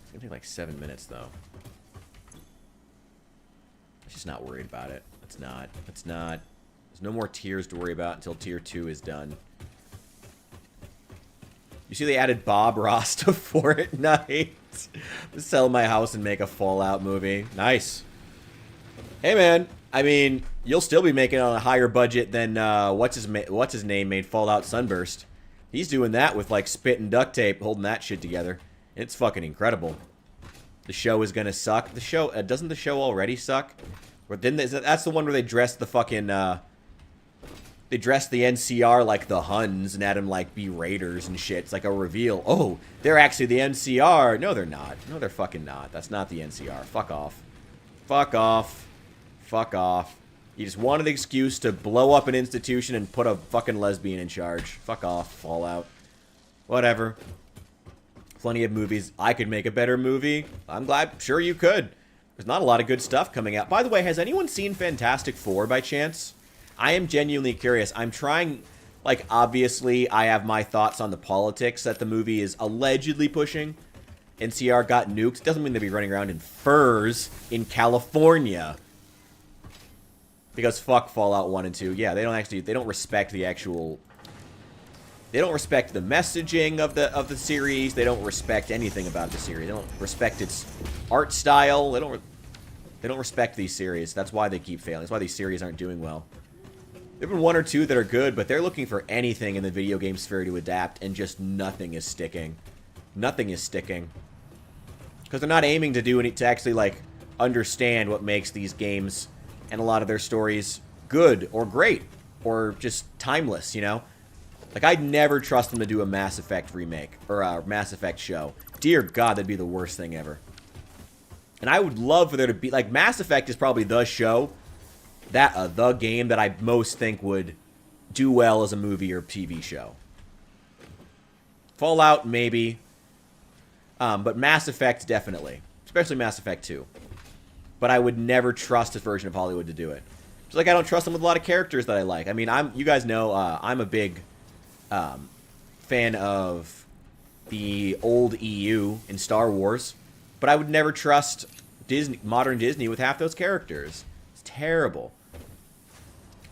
[SPEAKER 1] It's gonna take like 7 minutes, though. I'm just not worried about it. It's not. There's no more tiers to worry about until tier 2 is done. You see they added Bob Ross to Fortnite? Sell my house and make a Fallout movie. Nice. Hey, man. I mean, you'll still be making it on a higher budget than, what's his name made Fallout Sunburst. He's doing that with, like, spit and duct tape, holding that shit together. It's fucking incredible. The show is gonna suck. The show, doesn't the show already suck? Or didn't that's the one where they dressed the fucking, they dressed the NCR like the Huns and had them, like, be raiders and shit. It's like a reveal. Oh, they're actually the NCR. No, they're not. No, they're fucking not. That's not the NCR. Fuck off. Fuck off. Fuck off. You just wanted an excuse to blow up an institution and put a fucking lesbian in charge. Fuck off, Fallout. Whatever. Plenty of movies. I could make a better movie. I'm glad. Sure you could. There's not a lot of good stuff coming out. By the way, has anyone seen Fantastic Four by chance? I am genuinely curious. I'm trying... Like, obviously, I have my thoughts on the politics that the movie is allegedly pushing. NCR got nukes. Doesn't mean they'll be running around in furs in California. Because fuck Fallout 1 and 2. Yeah, they don't respect the actual... They don't respect the messaging of the series. They don't respect anything about the series. They don't respect its art style. They don't respect these series. That's why they keep failing. That's why these series aren't doing well. There have been one or two that are good, but they're looking for anything in the video game sphere to adapt, and just nothing is sticking. Nothing is sticking. Because they're not aiming to do any to actually, like, understand what makes these games and a lot of their stories good or great or just timeless, you know? Like, I'd never trust them to do a Mass Effect remake or a Mass Effect show. Dear God, that'd be the worst thing ever. And I would love for there to be, like, Mass Effect is probably the show, the game that I most think would do well as a movie or TV show. Fallout, maybe. But Mass Effect, definitely. Especially Mass Effect 2. But I would never trust a version of Hollywood to do it. Just like I don't trust them with a lot of characters that I like. I mean, you guys know I'm a big fan of the old EU in Star Wars, but I would never trust modern Disney with half those characters. It's terrible.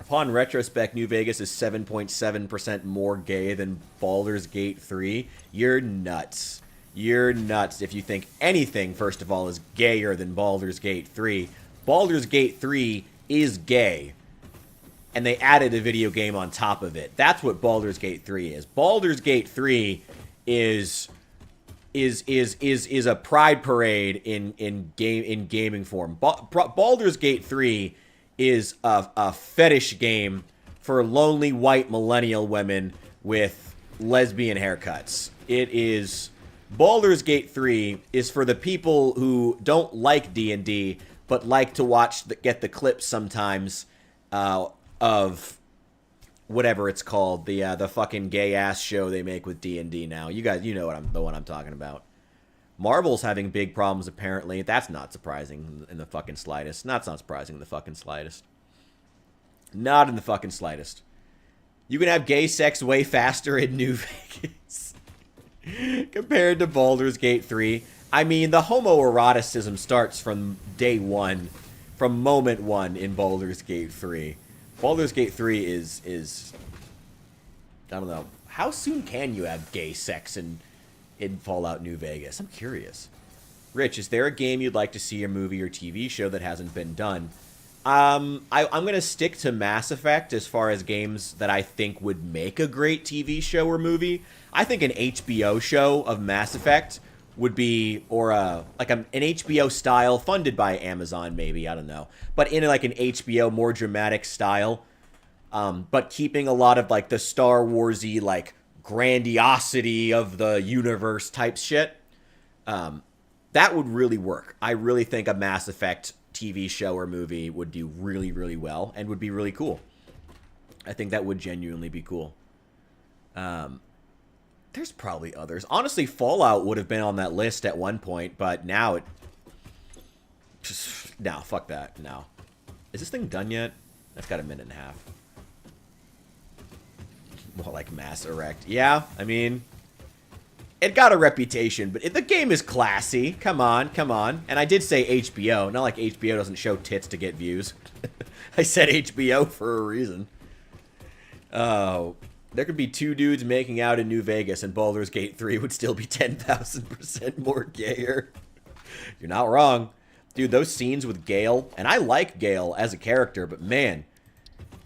[SPEAKER 1] Upon retrospect, New Vegas is 7.7% more gay than Baldur's Gate 3. You're nuts. You're nuts if you think anything, first of all, is gayer than Baldur's Gate 3. Baldur's Gate 3 is gay. And they added a video game on top of it. That's what Baldur's Gate 3 is. Baldur's Gate 3 is a pride parade in gaming form. Baldur's Gate 3 is a fetish game for lonely white millennial women with lesbian haircuts. It is Baldur's Gate 3 is for the people who don't like D&D but like to get the clips sometimes of whatever it's called, the fucking gay ass show they make with D&D now. You guys, you know the one I'm talking about. Marvel's having big problems apparently. That's not surprising in the fucking slightest. That's not surprising in the fucking slightest. Not in the fucking slightest. You can have gay sex way faster in New Vegas compared to Baldur's Gate 3. I mean, the homoeroticism starts from day one, from moment one in Baldur's Gate 3. Baldur's Gate 3 is I don't know. How soon can you have gay sex in Fallout New Vegas? I'm curious. Rich, is there a game you'd like to see a movie or TV show that hasn't been done? I'm going to stick to Mass Effect as far as games that I think would make a great TV show or movie. I think an HBO show of Mass Effect would be, or like an HBO style, funded by Amazon maybe, I don't know. But in like an HBO more dramatic style, but keeping a lot of like the Star Wars-y like grandiosity of the universe type shit. That would really work. I really think a Mass Effect TV show or movie would do really, really well and would be really cool. I think that would genuinely be cool. There's probably others. Honestly, Fallout would have been on that list at one point, but now it... Just, no, fuck that. No. Is this thing done yet? That's got a minute and a half. More like Mass Erect. Yeah, I mean... It got a reputation, but the game is classy. Come on, come on. And I did say HBO. Not like HBO doesn't show tits to get views. I said HBO for a reason. Oh, there could be two dudes making out in New Vegas, and Baldur's Gate 3 would still be 10,000% more gayer. You're not wrong. Dude, those scenes with Gale, and I like Gale as a character, but man,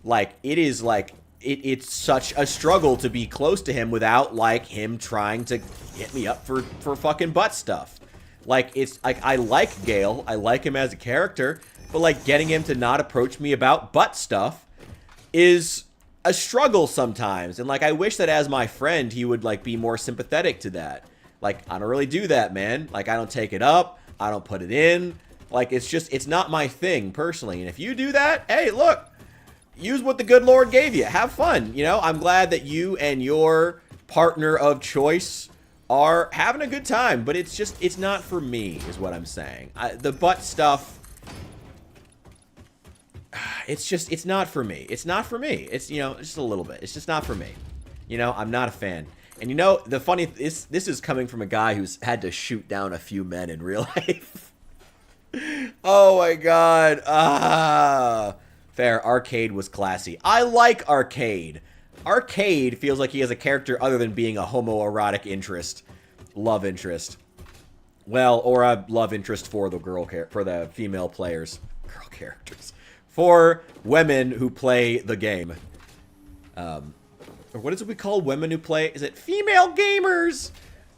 [SPEAKER 1] like, it is like... It's such a struggle to be close to him without, like, him trying to hit me up for fucking butt stuff. Like, it's, like, I like Gale. I like him as a character. But, like, getting him to not approach me about butt stuff is a struggle sometimes. And, like, I wish that as my friend, he would, like, be more sympathetic to that. Like, I don't really do that, man. Like, I don't take it up. I don't put it in. Like, it's just, it's not my thing, personally. And if you do that, hey, look. Use what the good Lord gave you. Have fun. You know, I'm glad that you and your partner of choice are having a good time. But it's just, it's not for me, is what I'm saying. The butt stuff, it's just, it's not for me. It's not for me. It's, you know, just a little bit. It's just not for me. You know, I'm not a fan. And you know, the funny, this is coming from a guy who's had to shoot down a few men in real life. Oh my God. Fair. Arcade was classy. I like Arcade. Arcade feels like he has a character other than being a homoerotic interest. Love interest. Well, or a love interest for the for the female players. Girl characters. For women who play the game. Or what is it we call women who play? Is it female gamers?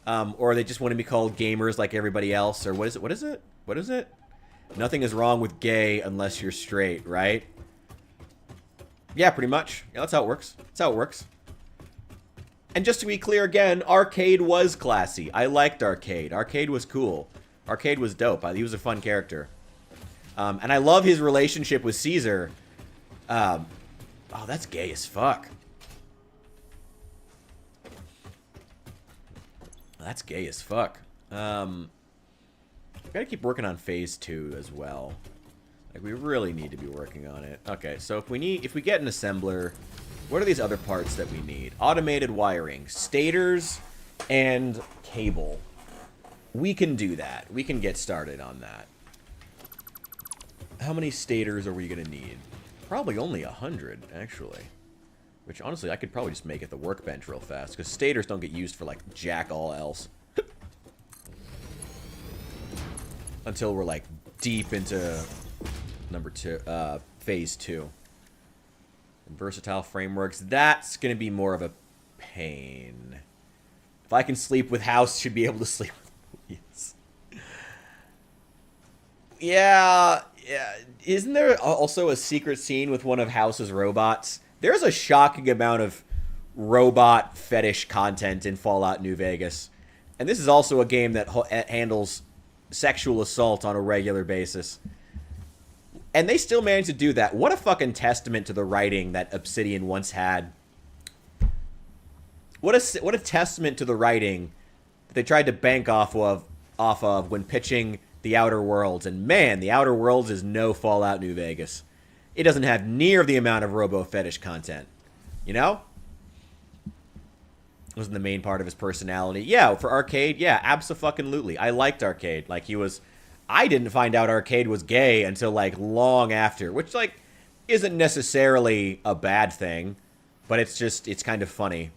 [SPEAKER 1] Or they just want to be called gamers like everybody else? Or what is it? What is it? What is it? Nothing is wrong with gay unless you're straight, right? Yeah, pretty much. Yeah, that's how it works. That's how it works. And just to be clear again, Arcade was classy. I liked Arcade. Arcade was cool. Arcade was dope. He was a fun character. And I love his relationship with Caesar. Oh, that's gay as fuck. That's gay as fuck. Gotta keep working on phase 2 as well. Like, we really need to be working on it. Okay, so if we get an assembler, what are these other parts that we need? Automated wiring, stators, and cable. We can do that. We can get started on that. How many stators are we gonna need? Probably only 100, actually. Which, honestly, I could probably just make it the workbench real fast, because stators don't get used for, like, jack all else. Until we're, like, deep into phase 2. And versatile frameworks, that's going to be more of a pain. If I can sleep with House, should be able to sleep with Yes. Yeah. Isn't there also a secret scene with one of House's robots? There's a shocking amount of robot fetish content in Fallout New Vegas. And this is also a game that handles sexual assault on a regular basis. And they still managed to do that. What a fucking testament to the writing that Obsidian once had. What a testament to the writing that they tried to bank off of when pitching The Outer Worlds. And man, The Outer Worlds is no Fallout New Vegas. It doesn't have near the amount of robo-fetish content. You know? Wasn't the main part of his personality. Yeah, for Arcade, yeah, abso-fucking-lutely. I liked Arcade. Like, he was... I didn't find out Arcade was gay until, like, long after. Which, like, isn't necessarily a bad thing. But it's just... It's kind of funny.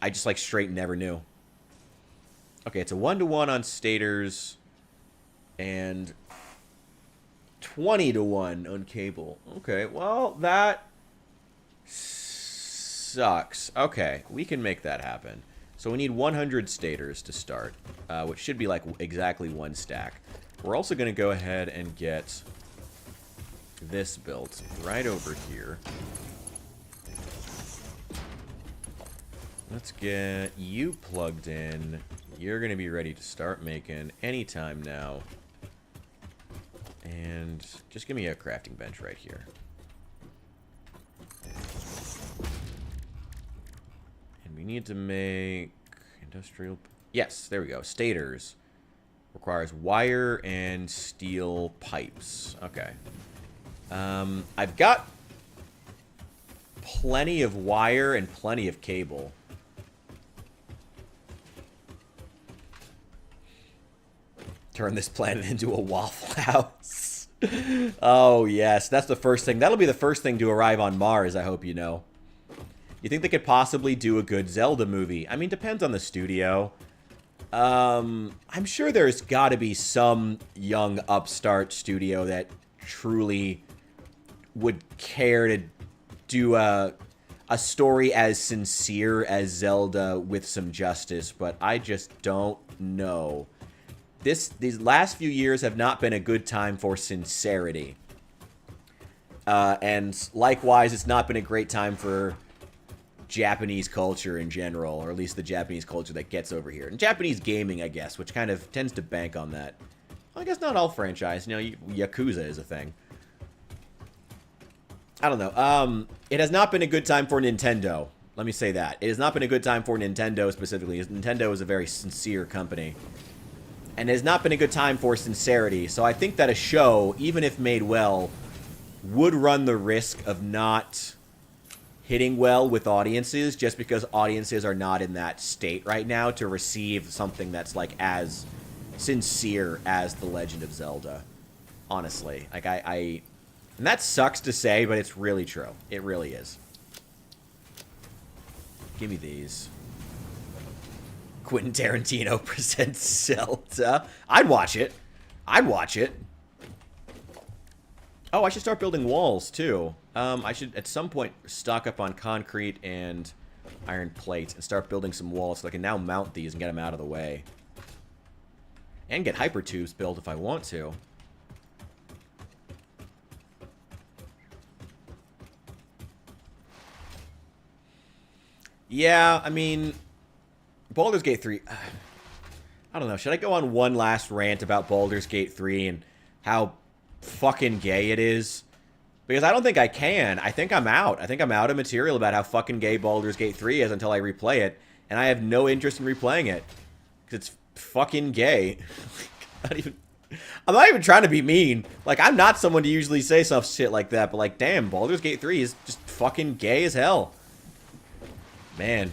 [SPEAKER 1] I just, like, straight never knew. Okay, it's a 1-to-1 on stators. And... 20-to-1 on cable. Okay, well, that... sucks. Okay, we can make that happen. So we need 100 stators to start, which should be like exactly 1 stack. We're also going to go ahead and get this built right over here. Let's get you plugged in. You're going to be ready to start making anytime now. And just give me a crafting bench right here. We need to make industrial... Yes, there we go. Stators. Requires wire and steel pipes. Okay. I've got plenty of wire and plenty of cable. Turn this planet into a Waffle House. Oh, yes. That's the first thing. That'll be the first thing to arrive on Mars, I hope you know. You think they could possibly do a good Zelda movie? I mean, depends on the studio. I'm sure there's got to be some young upstart studio that truly would care to do a story as sincere as Zelda with some justice, but I just don't know. These last few years have not been a good time for sincerity. And likewise, it's not been a great time for Japanese culture in general, or at least the Japanese culture that gets over here. And Japanese gaming, I guess, which kind of tends to bank on that. Well, I guess not all franchise. You know, Yakuza is a thing. I don't know. It has not been a good time for Nintendo. Let me say that. It has not been a good time for Nintendo specifically. Nintendo is a very sincere company. And it has not been a good time for sincerity. So I think that a show, even if made well, would run the risk of not hitting well with audiences, just because audiences are not in that state right now to receive something that's like as sincere as The Legend of Zelda. Honestly, like and that sucks to say, but it's really true. It really is. Give me these. Quentin Tarantino presents Zelda. I'd watch it. I'd watch it. Oh, I should start building walls, too. I should, at some point, stock up on concrete and iron plate and start building some walls so I can now mount these and get them out of the way. And get hyper tubes built if I want to. Yeah, I mean, Baldur's Gate 3... I don't know. Should I go on one last rant about Baldur's Gate 3 and how fucking gay it is? Because I don't think I can. I think I'm out. I think I'm out of material about how fucking gay Baldur's Gate 3 is until I replay it. And I have no interest in replaying it. Because it's fucking gay. I'm not even trying to be mean. Like, I'm not someone to usually say some shit like that. But, like, damn, Baldur's Gate 3 is just fucking gay as hell. Man.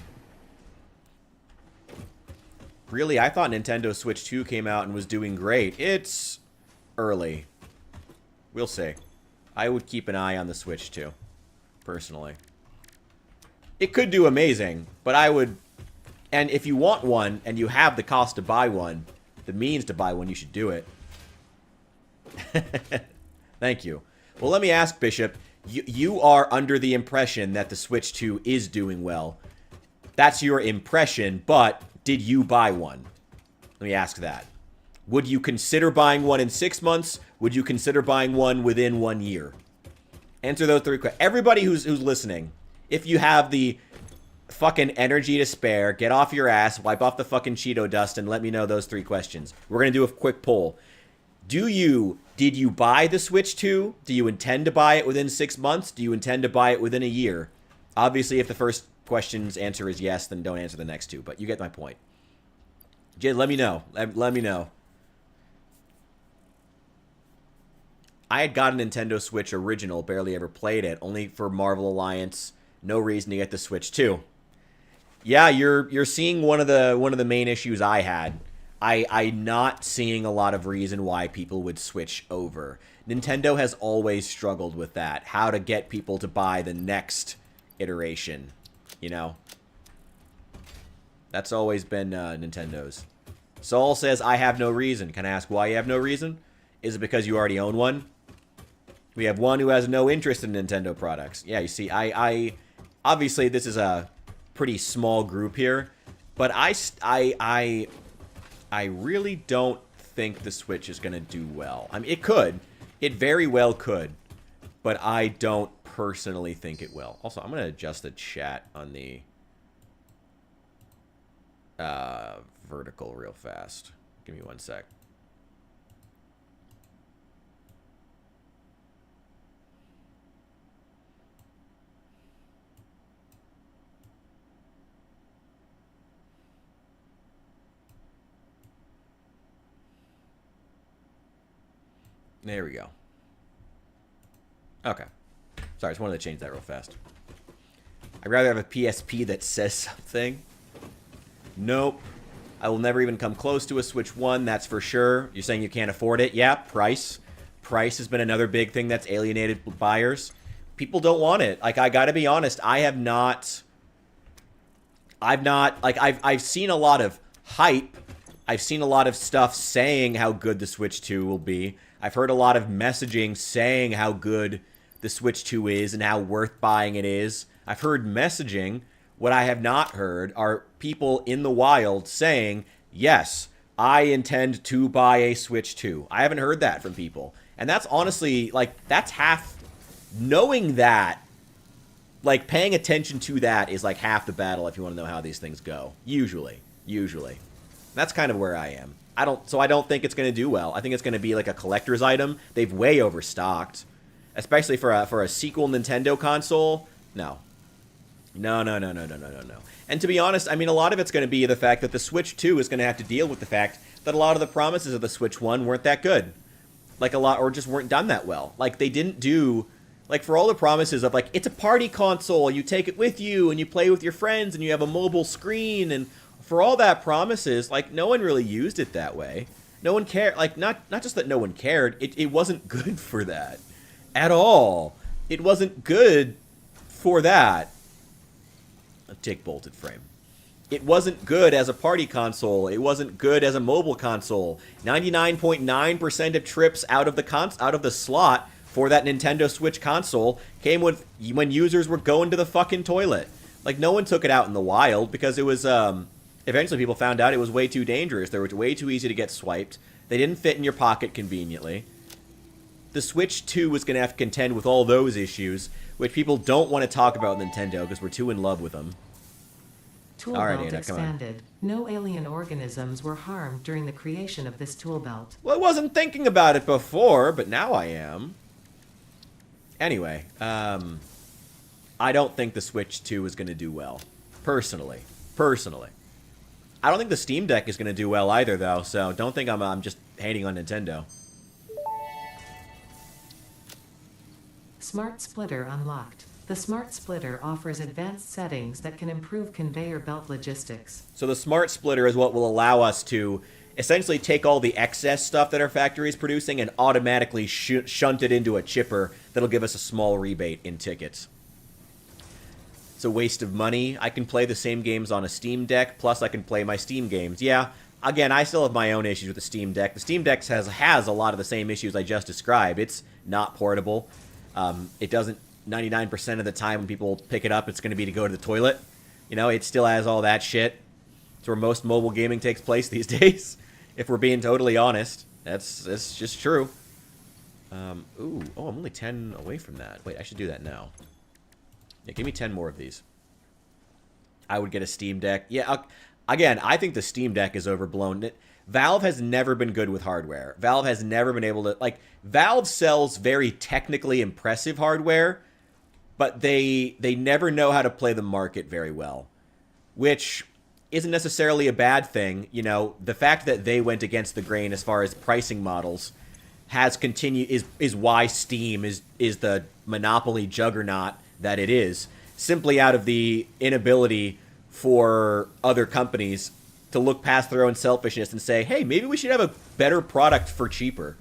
[SPEAKER 1] Really, I thought Nintendo Switch 2 came out and was doing great. It's early. We'll see. I would keep an eye on the Switch 2, personally. It could do amazing, but I would... And if you want one, and you have the cost to buy one, the means to buy one, you should do it. Thank you. Well, let me ask, Bishop. You are under the impression that the Switch 2 is doing well. That's your impression, but did you buy one? Let me ask that. Would you consider buying one in 6 months? Would you consider buying one within 1 year? Answer those 3 questions. Everybody who's listening, if you have the fucking energy to spare, get off your ass, wipe off the fucking Cheeto dust, and let me know those 3 questions. We're going to do a quick poll. Did you buy the Switch 2? Do you intend to buy it within 6 months? Do you intend to buy it within a year? Obviously, if the first question's answer is yes, then don't answer the next 2, but you get my point. Jid, let me know. Let me know. I had got a Nintendo Switch original, barely ever played it, only for Marvel Alliance. No reason to get the Switch 2. Yeah, you're seeing one of the main issues I had. I'm not seeing a lot of reason why people would switch over. Nintendo has always struggled with that. How to get people to buy the next iteration, you know? That's always been Nintendo's. Saul says, I have no reason. Can I ask why you have no reason? Is it because you already own one? We have one who has no interest in Nintendo products. Yeah, you see, I obviously this is a pretty small group here, but I really don't think the Switch is going to do well. I mean, it could. It very well could, but I don't personally think it will. Also, I'm going to adjust the chat on the vertical real fast. Give me 1 sec. There we go. Okay. Sorry, I just wanted to change that real fast. I'd rather have a PSP that says something. Nope. I will never even come close to a Switch 1, that's for sure. You're saying you can't afford it? Yeah, price. Price has been another big thing that's alienated buyers. People don't want it. Like, I gotta be honest, I've seen a lot of hype. I've seen a lot of stuff saying how good the Switch 2 will be. I've heard a lot of messaging saying how good the Switch 2 is and how worth buying it is. I've heard messaging. What I have not heard are people in the wild saying, yes, I intend to buy a Switch 2. I haven't heard that from people. And that's honestly, like, that's half... Knowing that, like, paying attention to that is, like, half the battle if you want to know how these things go. Usually. That's kind of where I am. I don't think it's going to do well. I think it's going to be like a collector's item. They've way overstocked. Especially for a sequel Nintendo console. No. No. And to be honest, I mean, a lot of it's going to be the fact that the Switch 2 is going to have to deal with the fact that a lot of the promises of the Switch 1 weren't that good. Like, a lot, or just weren't done that well. Like, they didn't do... Like, for all the promises of, like, it's a party console, you take it with you, and you play with your friends, and you have a mobile screen, and... For all that promises, like, no one really used it that way. No one cared. Like, not just that no one cared. It wasn't good for that. At all. It wasn't good for that. A tick bolted frame. It wasn't good as a party console. It wasn't good as a mobile console. 99.9% of trips out of the slot for that Nintendo Switch console came with when users were going to the fucking toilet. Like, no one took it out in the wild because it was, eventually people found out it was way too dangerous. They were way too easy to get swiped. They didn't fit in your pocket conveniently. The Switch 2 was going to have to contend with all those issues, which people don't want to talk about Nintendo because we're too in love with them.
[SPEAKER 3] Tool
[SPEAKER 1] All right,
[SPEAKER 3] belt
[SPEAKER 1] Ada, come on.
[SPEAKER 3] expanded. No alien organisms were harmed during the creation of this tool belt.
[SPEAKER 1] Well, I wasn't thinking about it before, but now I am. Anyway, I don't think the Switch 2 is going to do well. Personally. I don't think the Steam Deck is going to do well either, though, so don't think I'm just hating on Nintendo.
[SPEAKER 3] Smart Splitter unlocked. The Smart Splitter offers advanced settings that can improve conveyor belt logistics.
[SPEAKER 1] So the Smart Splitter is what will allow us to essentially take all the excess stuff that our factory is producing and automatically shunt it into a chipper that'll give us a small rebate in tickets. It's a waste of money. I can play the same games on a Steam Deck, plus I can play my Steam games. Yeah, again, I still have my own issues with the Steam Deck. The Steam Deck has a lot of the same issues I just described. It's not portable. It doesn't, 99% of the time when people pick it up, it's going to be to go to the toilet. You know, it still has all that shit. It's where most mobile gaming takes place these days. If we're being totally honest. That's just true. I'm only 10 away from that. Wait, I should do that now. Yeah, give me 10 more of these. I would get a Steam Deck. Yeah, again, I think the Steam Deck is overblown. Valve has never been good with hardware. Valve has never been able to... Like, Valve sells very technically impressive hardware, but they never know how to play the market very well. Which isn't necessarily a bad thing. You know, the fact that they went against the grain as far as pricing models has continued... is why Steam is the monopoly juggernaut that it is, simply out of the inability for other companies to look past their own selfishness and say, hey, maybe we should have a better product for cheaper.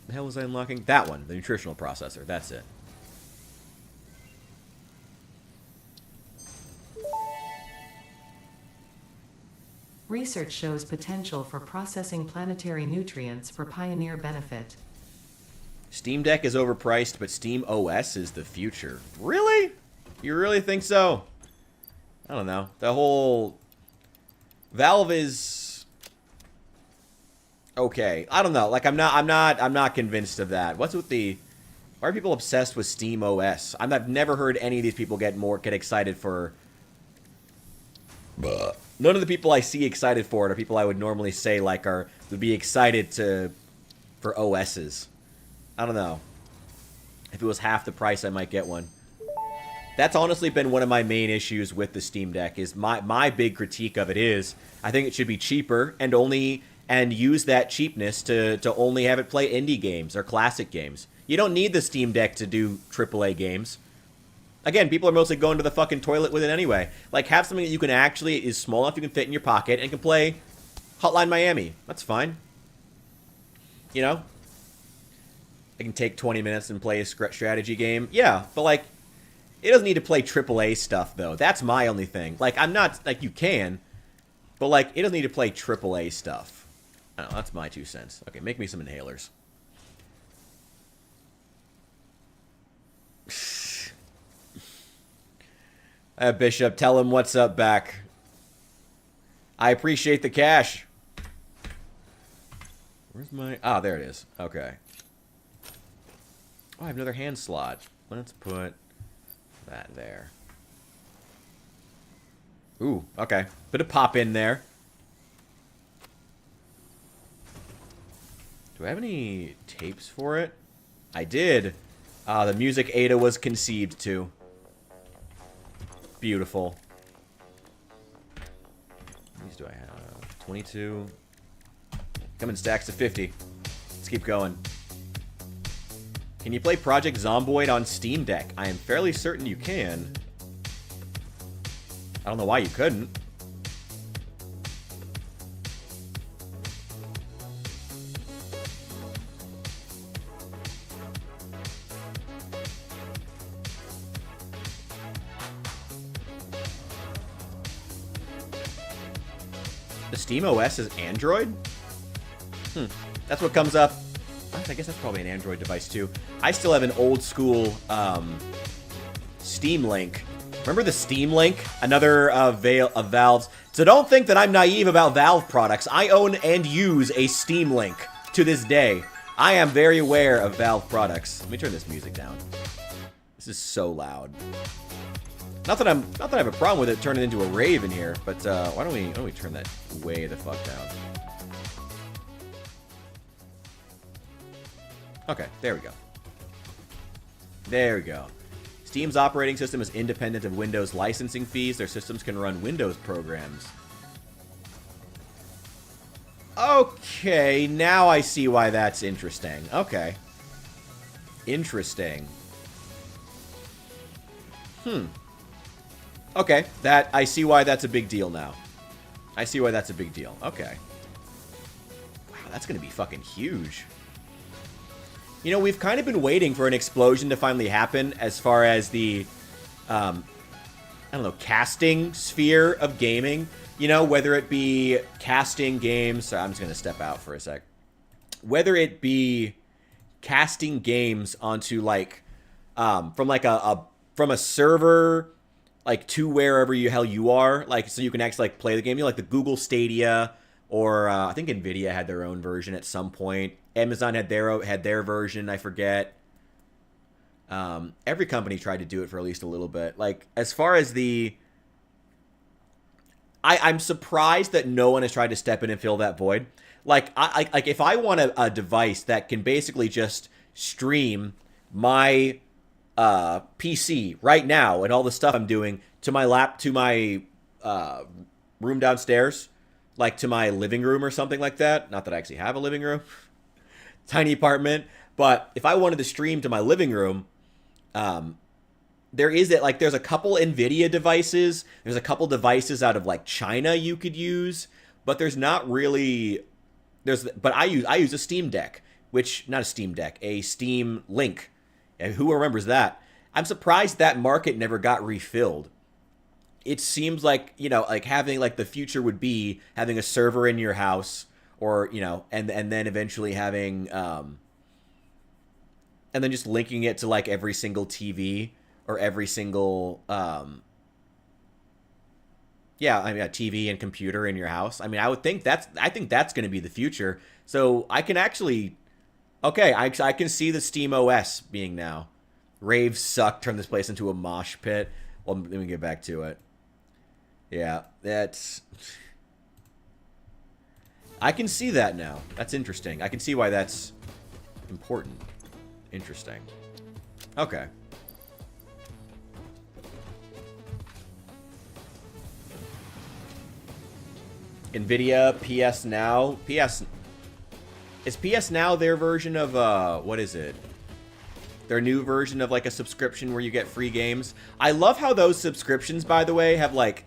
[SPEAKER 1] The hell was I unlocking? That one, the nutritional processor. That's it.
[SPEAKER 3] Research shows potential for processing planetary nutrients for pioneer benefit.
[SPEAKER 1] Steam Deck is overpriced, but Steam OS is the future. Really? You really think so? I don't know. The whole... Valve is... okay. I don't know. Like, I'm not convinced of that. What's with the... Why are people obsessed with Steam OS? I've never heard any of these people get excited for... None of the people I see excited for it are people I would normally say, like, would be excited for OSs. I don't know. If it was half the price, I might get one. That's honestly been one of my main issues with the Steam Deck. Is my big critique of it is I think it should be cheaper and use that cheapness to only have it play indie games or classic games. You don't need the Steam Deck to do AAA games. Again, people are mostly going to the fucking toilet with it anyway. Like, have something that you can actually is small enough you can fit in your pocket and can play Hotline Miami. That's fine. You know? I can take 20 minutes and play a strategy game. Yeah, but, like, it doesn't need to play AAA stuff, though. That's my only thing. Like, I'm not... Like, you can. But, like, it doesn't need to play AAA stuff. I don't know, that's my 2 cents. Okay, make me some inhalers. Bishop, tell him what's up back. I appreciate the cash. Where's my... Ah, there it is. Okay. Oh, I have another hand slot. Let's put that there. Ooh, okay. Bit of pop in there. Do I have any tapes for it? I did. The music Ada was conceived to. Beautiful. How many do I have? 22. Come in stacks to 50. Let's keep going. Can you play Project Zomboid on Steam Deck? I am fairly certain you can. I don't know why you couldn't. The Steam OS is Android? That's what comes up. I guess that's probably an Android device too. I still have an old school Steam Link. Remember the Steam Link? Another of Valve's. So don't think that I'm naive about Valve products. I own and use a Steam Link to this day. I am very aware of Valve products. Let me turn this music down. This is so loud. Not that I have a problem with it turning into a rave in here, but why don't we turn that way the fuck down? Okay, there we go. There we go. Steam's operating system is independent of Windows licensing fees. Their systems can run Windows programs. Okay, now I see why that's interesting. Okay. Interesting. Okay, I see why that's a big deal now. I see why that's a big deal. Okay. Wow, that's gonna be fucking huge. You know, we've kind of been waiting for an explosion to finally happen as far as the, I don't know, casting sphere of gaming. You know, whether it be casting games... Sorry, I'm just going to step out for a sec. Whether it be casting games onto, like, from a server, like, to wherever the hell you are. Like, so you can actually, like, play the game. You know, like the Google Stadia, or I think NVIDIA had their own version at some point. Amazon had their version, I forget. Every company tried to do it for at least a little bit. Like, as far as the... I'm surprised that no one has tried to step in and fill that void. Like, if I want a device that can basically just stream my PC right now and all the stuff I'm doing to my room downstairs, like to my living room or something like that. Not that I actually have a living room. Tiny apartment. But if I wanted to stream to my living room, there's a couple NVIDIA devices. There's a couple devices out of like China you could use, but there's not really. But I use a Steam Deck, not a Steam Deck, a Steam Link. And who remembers that? I'm surprised that market never got refilled. It seems like, you know, like having like the future would be having a server in your house, or, you know, and then eventually having and then just linking it to like every single TV. Or every single, TV and computer in your house. I mean, I think that's going to be the future. So I can actually, I can see the Steam OS being now. Raves suck. Turn this place into a mosh pit. Well, let me get back to it. Yeah, I can see that now. That's interesting. I can see why that's important. Interesting. Okay. NVIDIA, PS Now. Is PS Now their version of, what is it? Their new version of, like, a subscription where you get free games? I love how those subscriptions, by the way, have, like,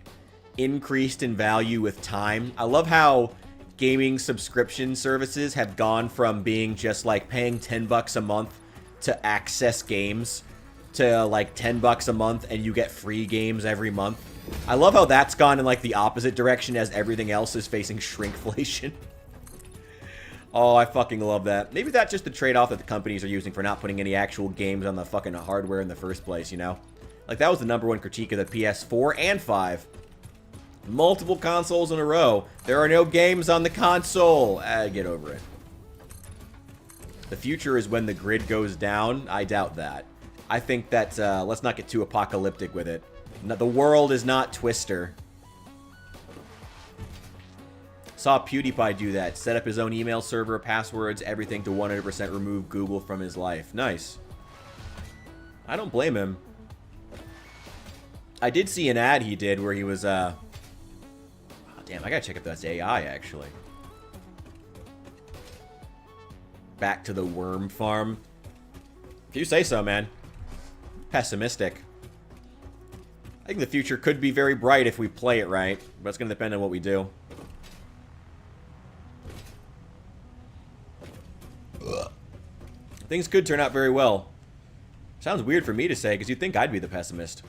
[SPEAKER 1] increased in value with time. I love how gaming subscription services have gone from being just, like, paying $10 a month to access games to, like, $10 a month and you get free games every month. I love how that's gone in, like, the opposite direction as everything else is facing shrinkflation. Oh, I fucking love that. Maybe that's just the trade-off that the companies are using for not putting any actual games on the fucking hardware in the first place, you know? Like, that was the #1 critique of the PS4 and 5. Multiple consoles in a row. There are no games on the console. Get over it. The future is when the grid goes down. I doubt that. I think that, let's not get too apocalyptic with it. The world is not Twister. Saw PewDiePie do that. Set up his own email server, passwords, everything to 100% remove Google from his life. Nice. I don't blame him. I did see an ad he did where he was, oh, damn, I gotta check if that's AI, actually. Back to the worm farm. If you say so, man. Pessimistic. I think the future could be very bright if we play it right, but it's going to depend on what we do. Ugh. Things could turn out very well. Sounds weird for me to say, because you'd think I'd be the pessimist.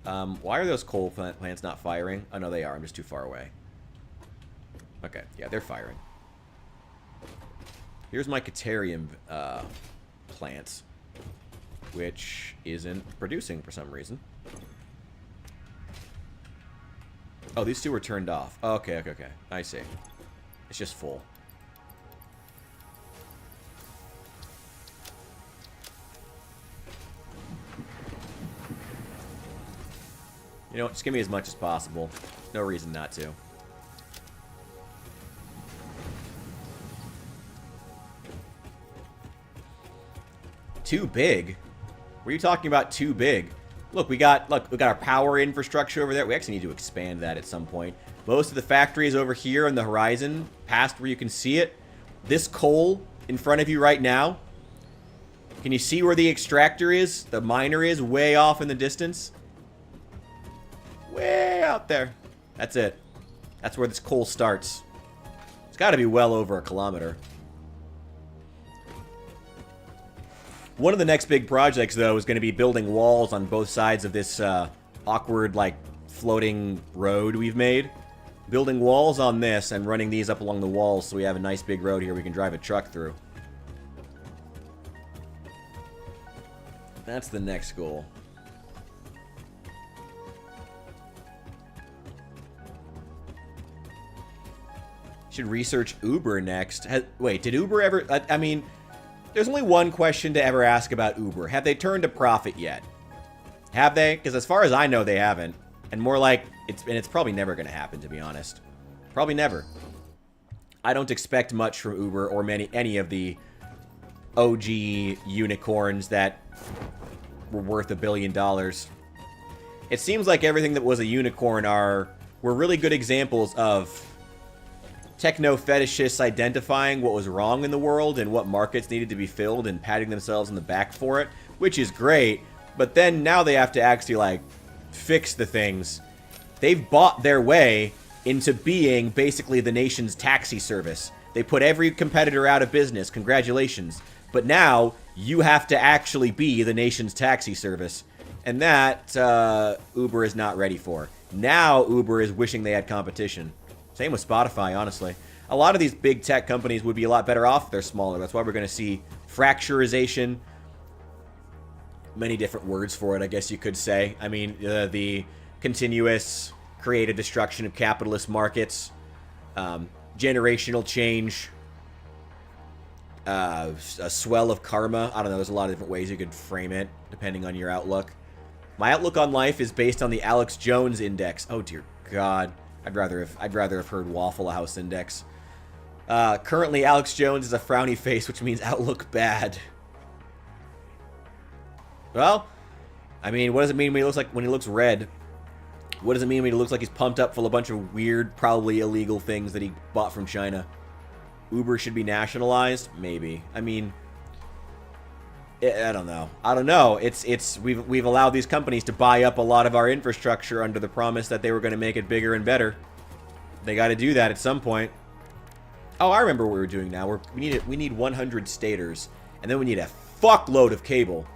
[SPEAKER 1] Why are those coal plants not firing? Oh, no, they are. I'm just too far away. Okay, yeah, they're firing. Here's my Caterium plants, which isn't producing for some reason. Oh, these two were turned off. Okay. I see. It's just full. You know, just give me as much as possible. No reason not to. Too big? What are you talking about too big? Look, we got our power infrastructure over there. We actually need to expand that at some point. Most of the factories over here on the horizon, past where you can see it. This coal in front of you right now. Can you see where the extractor is? The miner is way off in the distance. Way out there. That's it. That's where this coal starts. It's got to be well over a kilometer. One of the next big projects, though, is going to be building walls on both sides of this awkward, like, floating road we've made. Building walls on this and running these up along the walls so we have a nice big road here we can drive a truck through. That's the next goal. Should research Uber next. Wait, did Uber ever... I mean... There's only one question to ever ask about Uber. Have they turned a profit yet? Have they? Because as far as I know, they haven't. And more like, it's probably never going to happen, to be honest. Probably never. I don't expect much from Uber or any of the OG unicorns that were worth $1 billion. It seems like everything that was a unicorn were really good examples of techno-fetishists identifying what was wrong in the world and what markets needed to be filled and patting themselves on the back for it, which is great, but then now they have to actually, like, fix the things. They've bought their way into being basically the nation's taxi service. They put every competitor out of business, congratulations. But now, you have to actually be the nation's taxi service. And that, Uber is not ready for. Now, Uber is wishing they had competition. Same with Spotify, honestly. A lot of these big tech companies would be a lot better off if they're smaller. That's why we're going to see fracturization. Many different words for it, I guess you could say. I mean, the continuous creative destruction of capitalist markets, generational change, a swell of karma. I don't know, there's a lot of different ways you could frame it, depending on your outlook. My outlook on life is based on the Alex Jones Index. Oh, dear God. I'd rather have heard Waffle House Index. Currently, Alex Jones is a frowny face, which means outlook bad. Well, I mean, what does it mean when he looks red? What does it mean when he looks like he's pumped up full of a bunch of weird, probably illegal things that he bought from China? Uber should be nationalized? Maybe. I mean, I don't know. I don't know. We've allowed these companies to buy up a lot of our infrastructure under the promise that they were going to make it bigger and better. They got to do that at some point. Oh, I remember what we were doing now. We need 100 stators, and then we need a fuckload of cable.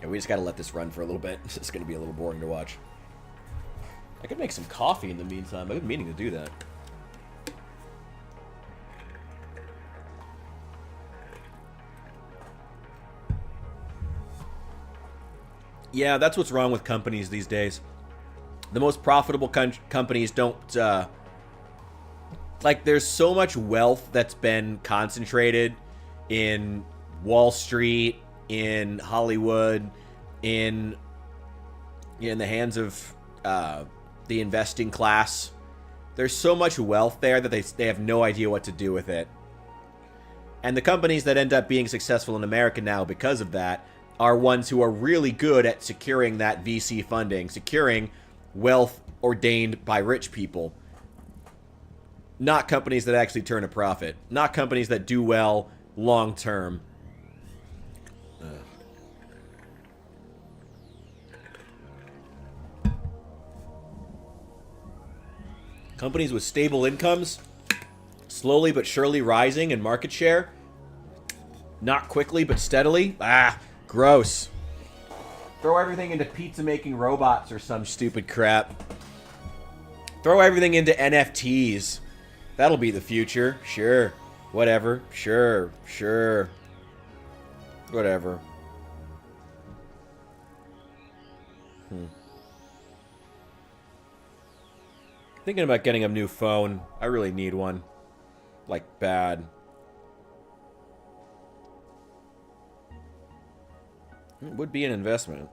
[SPEAKER 1] And we just got to let this run for a little bit. It's going to be a little boring to watch. I could make some coffee in the meantime. I've been meaning to do that. Yeah, that's what's wrong with companies these days. The most profitable companies don't, like, there's so much wealth that's been concentrated in Wall Street, in Hollywood, in the hands of the investing class. There's so much wealth there that they have no idea what to do with it. And the companies that end up being successful in America now because of that are ones who are really good at securing that VC funding, securing wealth ordained by rich people. Not companies that actually turn a profit. Not companies that do well long term. Companies with stable incomes, slowly but surely rising in market share. Not quickly but steadily. Gross. Throw everything into pizza-making robots or some stupid crap. Throw everything into NFTs. That'll be the future. Sure. Whatever. Sure. Whatever. Thinking about getting a new phone. I really need one. Like, bad. It would be an investment.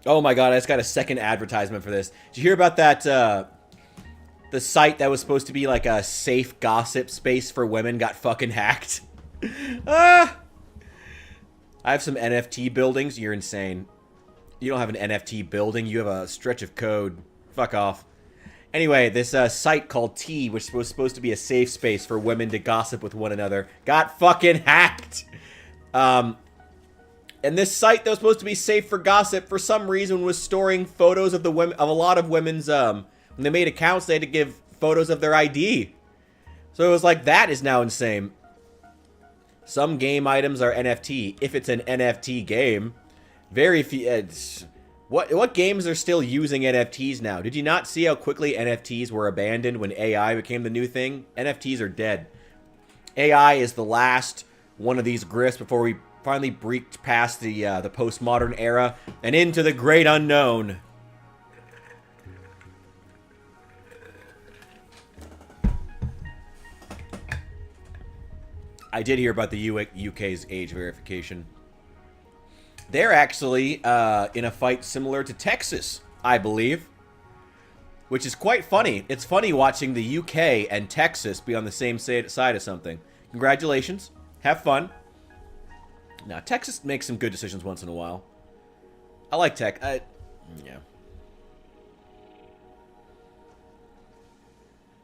[SPEAKER 1] Oh my god, I just got a second advertisement for this. Did you hear about that, the site that was supposed to be like a safe gossip space for women got fucking hacked? Ah! I have some NFT buildings. You're insane. You don't have an NFT building. You have a stretch of code. Fuck off. Anyway, this site called T, which was supposed to be a safe space for women to gossip with one another, got fucking hacked. And this site that was supposed to be safe for gossip, for some reason, was storing photos of the women, of a lot of women's. When they made accounts, they had to give photos of their ID. So it was like, that is now insane. Some game items are NFT. If it's an NFT game, very few. What games are still using NFTs now? Did you not see how quickly NFTs were abandoned when AI became the new thing? NFTs are dead. AI is the last one of these grifts before we finally breached past the postmodern era and into the great unknown. I did hear about the UK's age verification. They're actually in a fight similar to Texas, I believe. Which is quite funny. It's funny watching the UK and Texas be on the same side of something. Congratulations. Have fun. Now, Texas makes some good decisions once in a while. I like Tech. Yeah.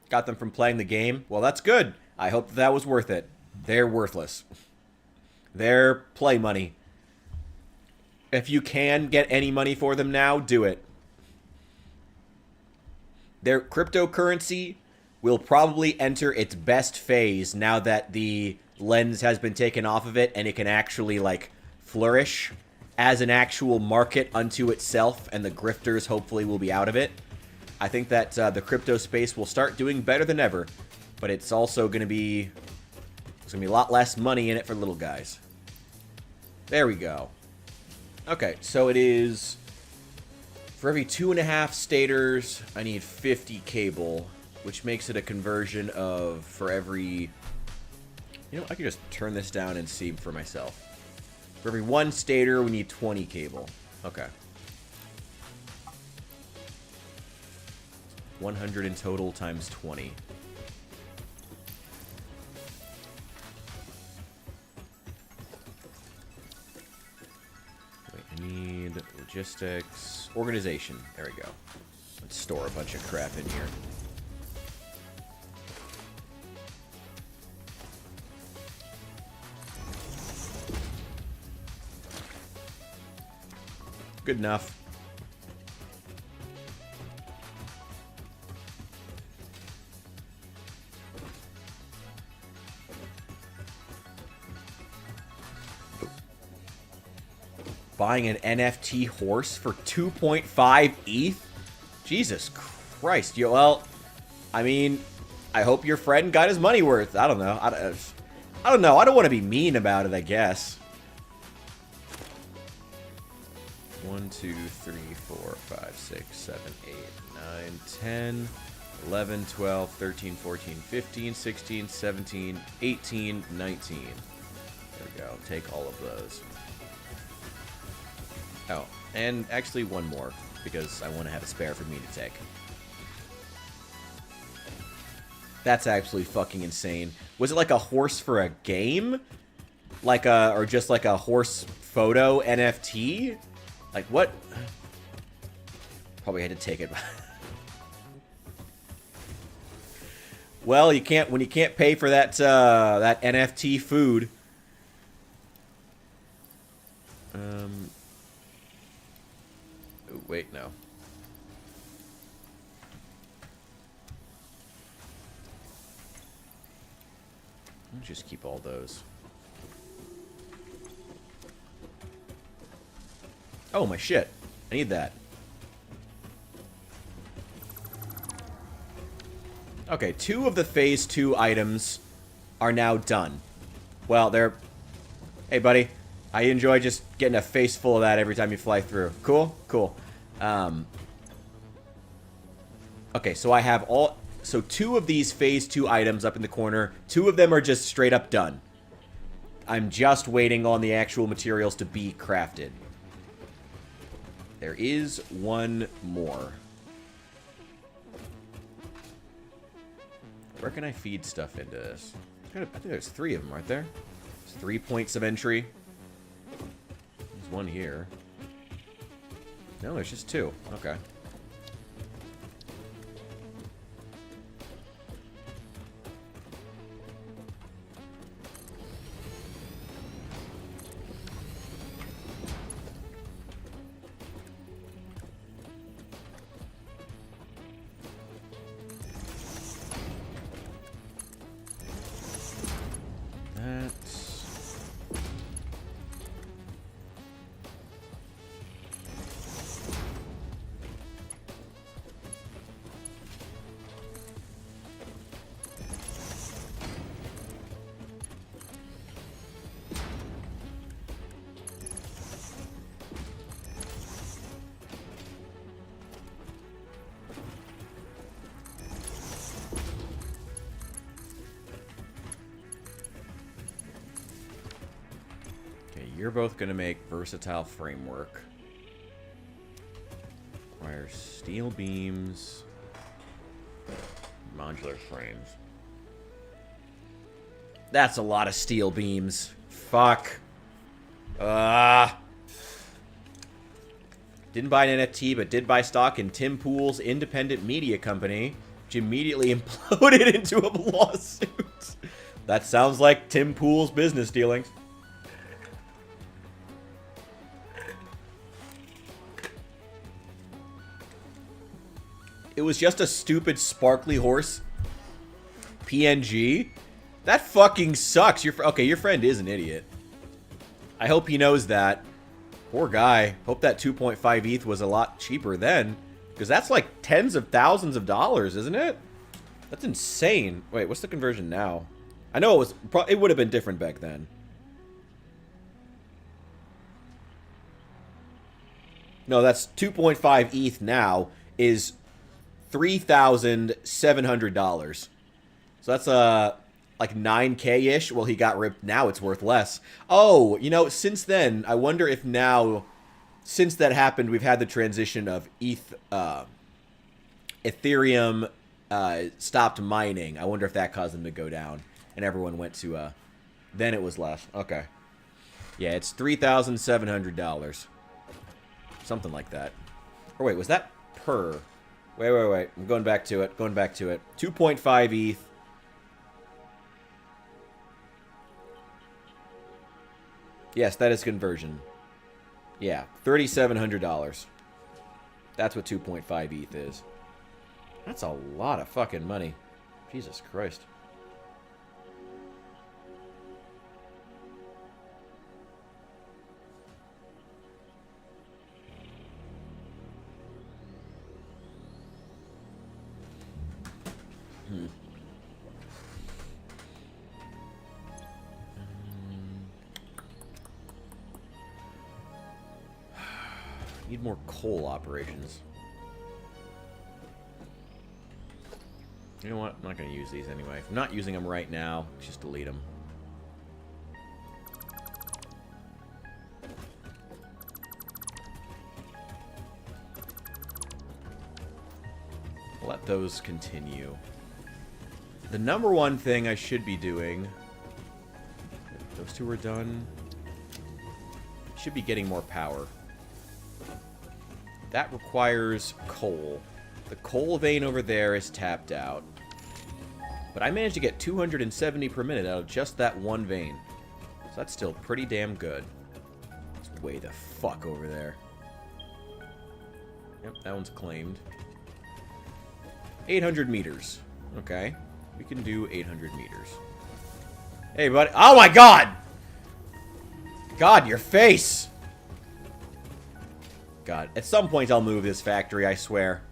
[SPEAKER 1] Got them from playing the game. Well, that's good. I hope that was worth it. They're worthless. They're play money. If you can get any money for them now, do it. Their cryptocurrency will probably enter its best phase now that the lens has been taken off of it and it can actually, like, flourish as an actual market unto itself, and the grifters hopefully will be out of it. I think that the crypto space will start doing better than ever, but it's also going to be... There's going to be a lot less money in it for little guys. There we go. Okay, so it is... For every 2.5 stators, I need 50 cable, which makes it a conversion of, for every... You know, I could just turn this down and see for myself. For every 1 stator, we need 20 cable. Okay. 100 in total times 20. Wait, I need logistics, organization. There we go. Let's store a bunch of crap in here. Good enough. Buying an NFT horse for 2.5 ETH? Jesus Christ. Well, I mean, I hope your friend got his money worth. I don't know. I don't know. I don't want to be mean about it, I guess. 1, 2, 3, 4, 5, 6, 7, 8, 9, 10, 11, 12, 13, 14, 15, 16, 17, 18, 19. There we go. Take all of those. Oh, and actually one more, because I want to have a spare for me to take. That's absolutely fucking insane. Was it like a horse for a game? Like a, or just like a horse photo NFT? Like what? Probably had to take it. Well, you can't, when you can't pay for that, that NFT food. Oh, wait, no. I'll just keep all those. Oh, my shit. I need that. Okay, 2 of the Phase 2 items are now done. Well, they're... Hey, buddy. I enjoy just getting a face full of that every time you fly through. Cool? Cool. Okay, so I have all... So 2 of these Phase 2 items up in the corner. 2 of them are just straight up done. I'm just waiting on the actual materials to be crafted. There is one more. Where can I feed stuff into this? I think there's 3 of them, aren't there? There's 3 points of entry. There's one here. No, there's just 2. Okay. You're both going to make versatile framework. Requires steel beams. Modular frames. That's a lot of steel beams. Fuck. Didn't buy an NFT, but did buy stock in Tim Pool's independent media company, which immediately imploded into a lawsuit. That sounds like Tim Pool's business dealings. It was just a stupid sparkly horse PNG. That fucking sucks. Okay, your friend is an idiot. I hope he knows that. Poor guy. Hope that 2.5 ETH was a lot cheaper then. Because that's like tens of thousands of dollars, isn't it? That's insane. Wait, what's the conversion now? I know it would have been different back then. No, that's 2.5 ETH now is $3,700. So that's like 9K-ish. Well, he got ripped. Now it's worth less. Oh, you know, since then, I wonder if now, since that happened, we've had the transition of Ethereum stopped mining. I wonder if that caused them to go down, and everyone went to then it was less. Okay, yeah, it's $3,700, something like that. Or wait, was that per? Wait. I'm going back to it. 2.5 ETH. Yes, that is conversion. Yeah, $3,700. That's what 2.5 ETH is. That's a lot of fucking money. Jesus Christ. Need more coal operations. You know what? I'm not going to use these anyway. If I'm not using them right now, just delete them. Let those continue. The number one thing I should be doing... Those two are done. Should be getting more power. That requires coal. The coal vein over there is tapped out. But I managed to get 270 per minute out of just that one vein. So that's still pretty damn good. It's way the fuck over there. Yep, that one's claimed. 800 meters. Okay. We can do 800 meters. Hey, buddy. Oh my god! God, your face! God, at some point I'll move this factory, I swear.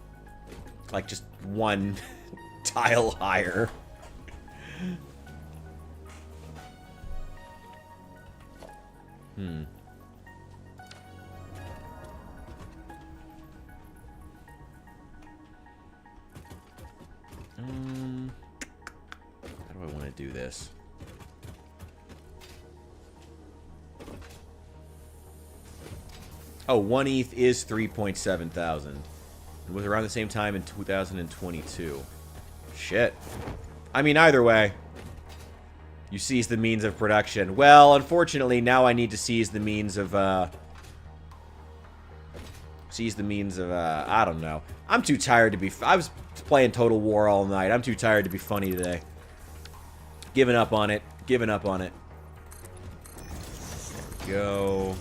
[SPEAKER 1] Like, just one tile higher. How do I want to do this? Oh, 1 ETH is 3.7 thousand. It was around the same time in 2022. Shit. I mean, either way, you seize the means of production. Well, unfortunately, now I need to seize the means of, I don't know. I'm too tired to be... I was playing Total War all night. I'm too tired to be funny today. Giving up on it. Giving up on it. There we go.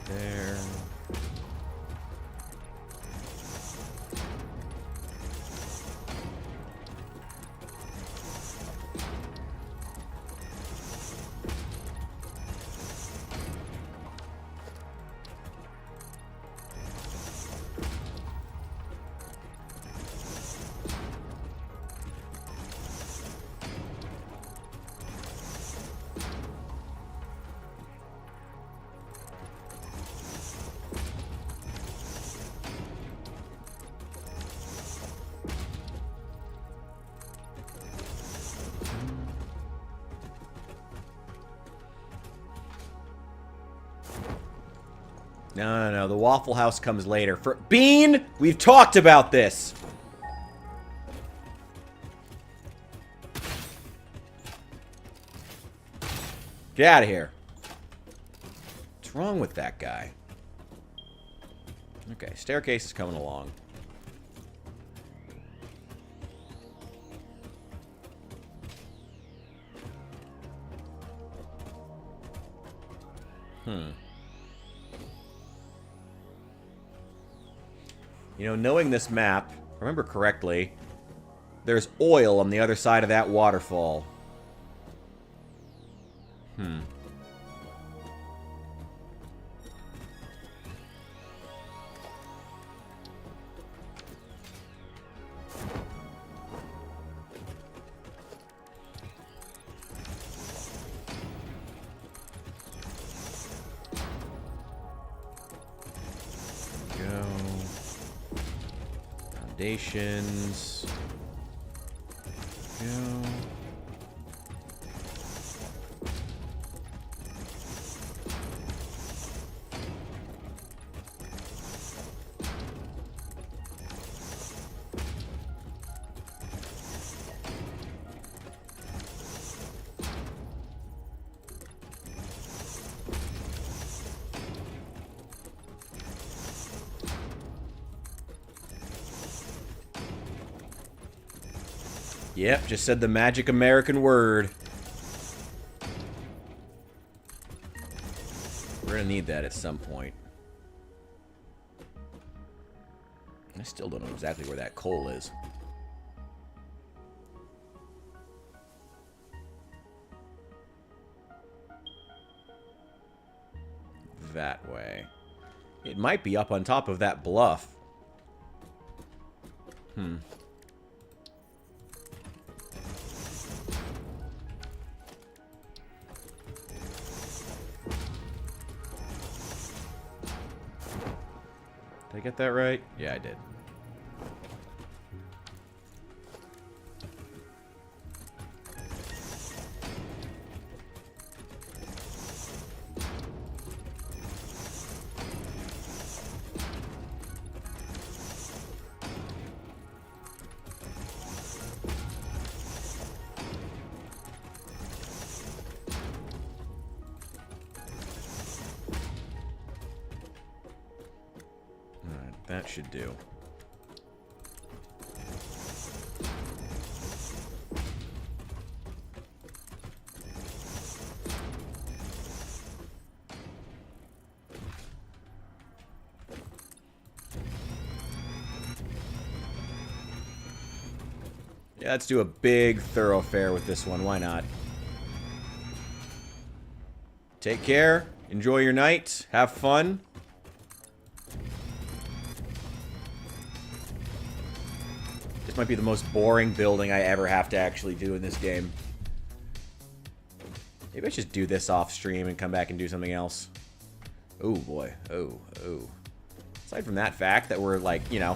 [SPEAKER 1] There. No. The Waffle House comes later. For Bean, we've talked about this. Get out of here. What's wrong with that guy? Okay, staircase is coming along. You know, knowing this map, if I remember correctly, there's oil on the other side of that waterfall. Foundations. Go. Yep, just said the magic American word. We're gonna need that at some point. I still don't know exactly where that coal is. That way. It might be up on top of that bluff. Did I get that right? Yeah, I did. That should do. Yeah, let's do a big thoroughfare with this one. Why not? Take care. Enjoy your night. Have fun. This might be the most boring building I ever have to actually do in this game. Maybe I should do this off stream and come back and do something else. Oh boy. Oh. Aside from that fact that we're like, you know,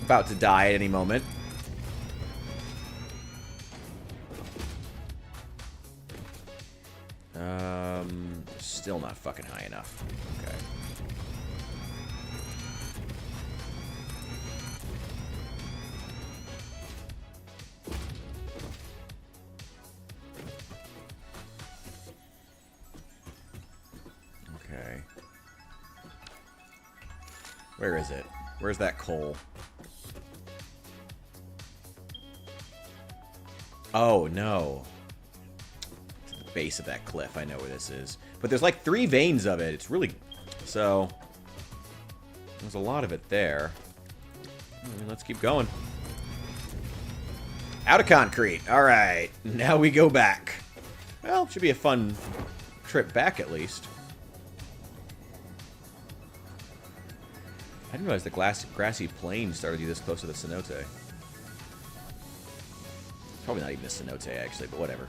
[SPEAKER 1] about to die at any moment. Still not fucking high enough. Okay. Okay. Where is it? Where's that coal? Oh, no. To the base of that cliff. I know where this is. But there's like 3 veins of it. It's really... So... There's a lot of it there. Let's keep going. Out of concrete. Alright. Now we go back. Well, should be a fun trip back at least. I didn't realize the grassy plain started you this close to the cenote. Probably not even a cenote, actually, but whatever.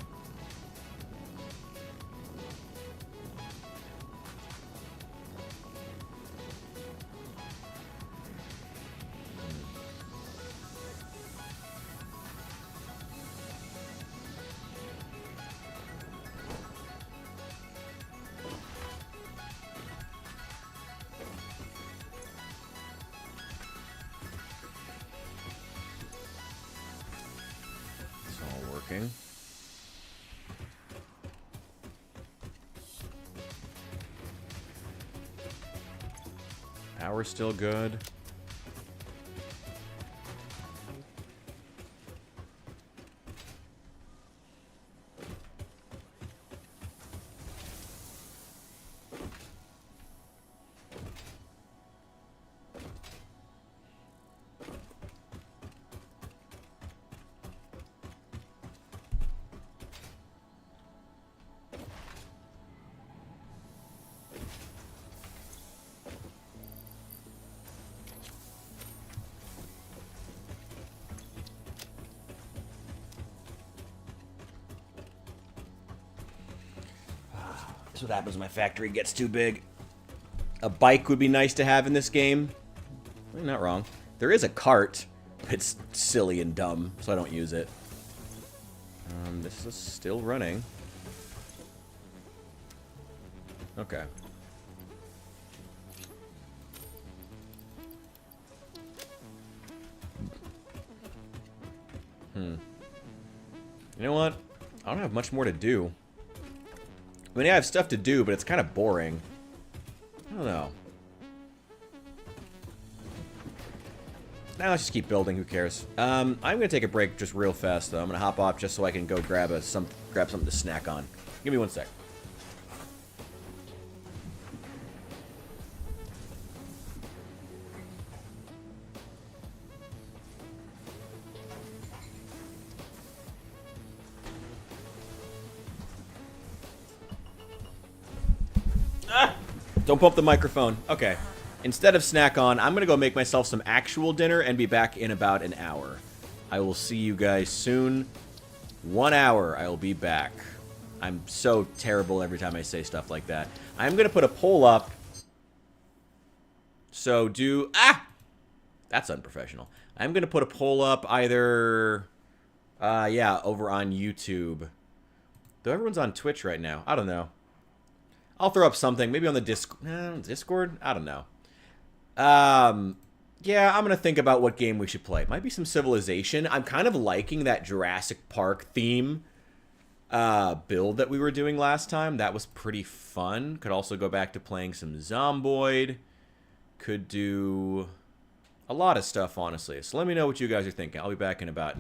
[SPEAKER 1] Power's still good. That's what happens when my factory gets too big. A bike would be nice to have in this game. You're not wrong. There is a cart, but it's silly and dumb, so I don't use it. This is still running. Okay. You know what? I don't have much more to do. I mean, yeah, I have stuff to do, but it's kind of boring. I don't know. Now let's just keep building. Who cares? I'm gonna take a break just real fast, though. I'm gonna hop off just so I can go grab something to snack on. Give me 1 sec. Don't bump the microphone. Okay. Instead of snack on, I'm going to go make myself some actual dinner and be back in about an hour. I will see you guys soon. 1 hour, I will be back. I'm so terrible every time I say stuff like that. I'm going to put a poll up. So do... Ah! That's unprofessional. I'm going to put a poll up either... yeah, over on YouTube. Though everyone's on Twitch right now. I don't know. I'll throw up something, maybe on the Discord? I don't know. Yeah, I'm going to think about what game we should play. Might be some Civilization. I'm kind of liking that Jurassic Park theme build that we were doing last time. That was pretty fun. Could also go back to playing some Zomboid. Could do a lot of stuff, honestly. So let me know what you guys are thinking. I'll be back in about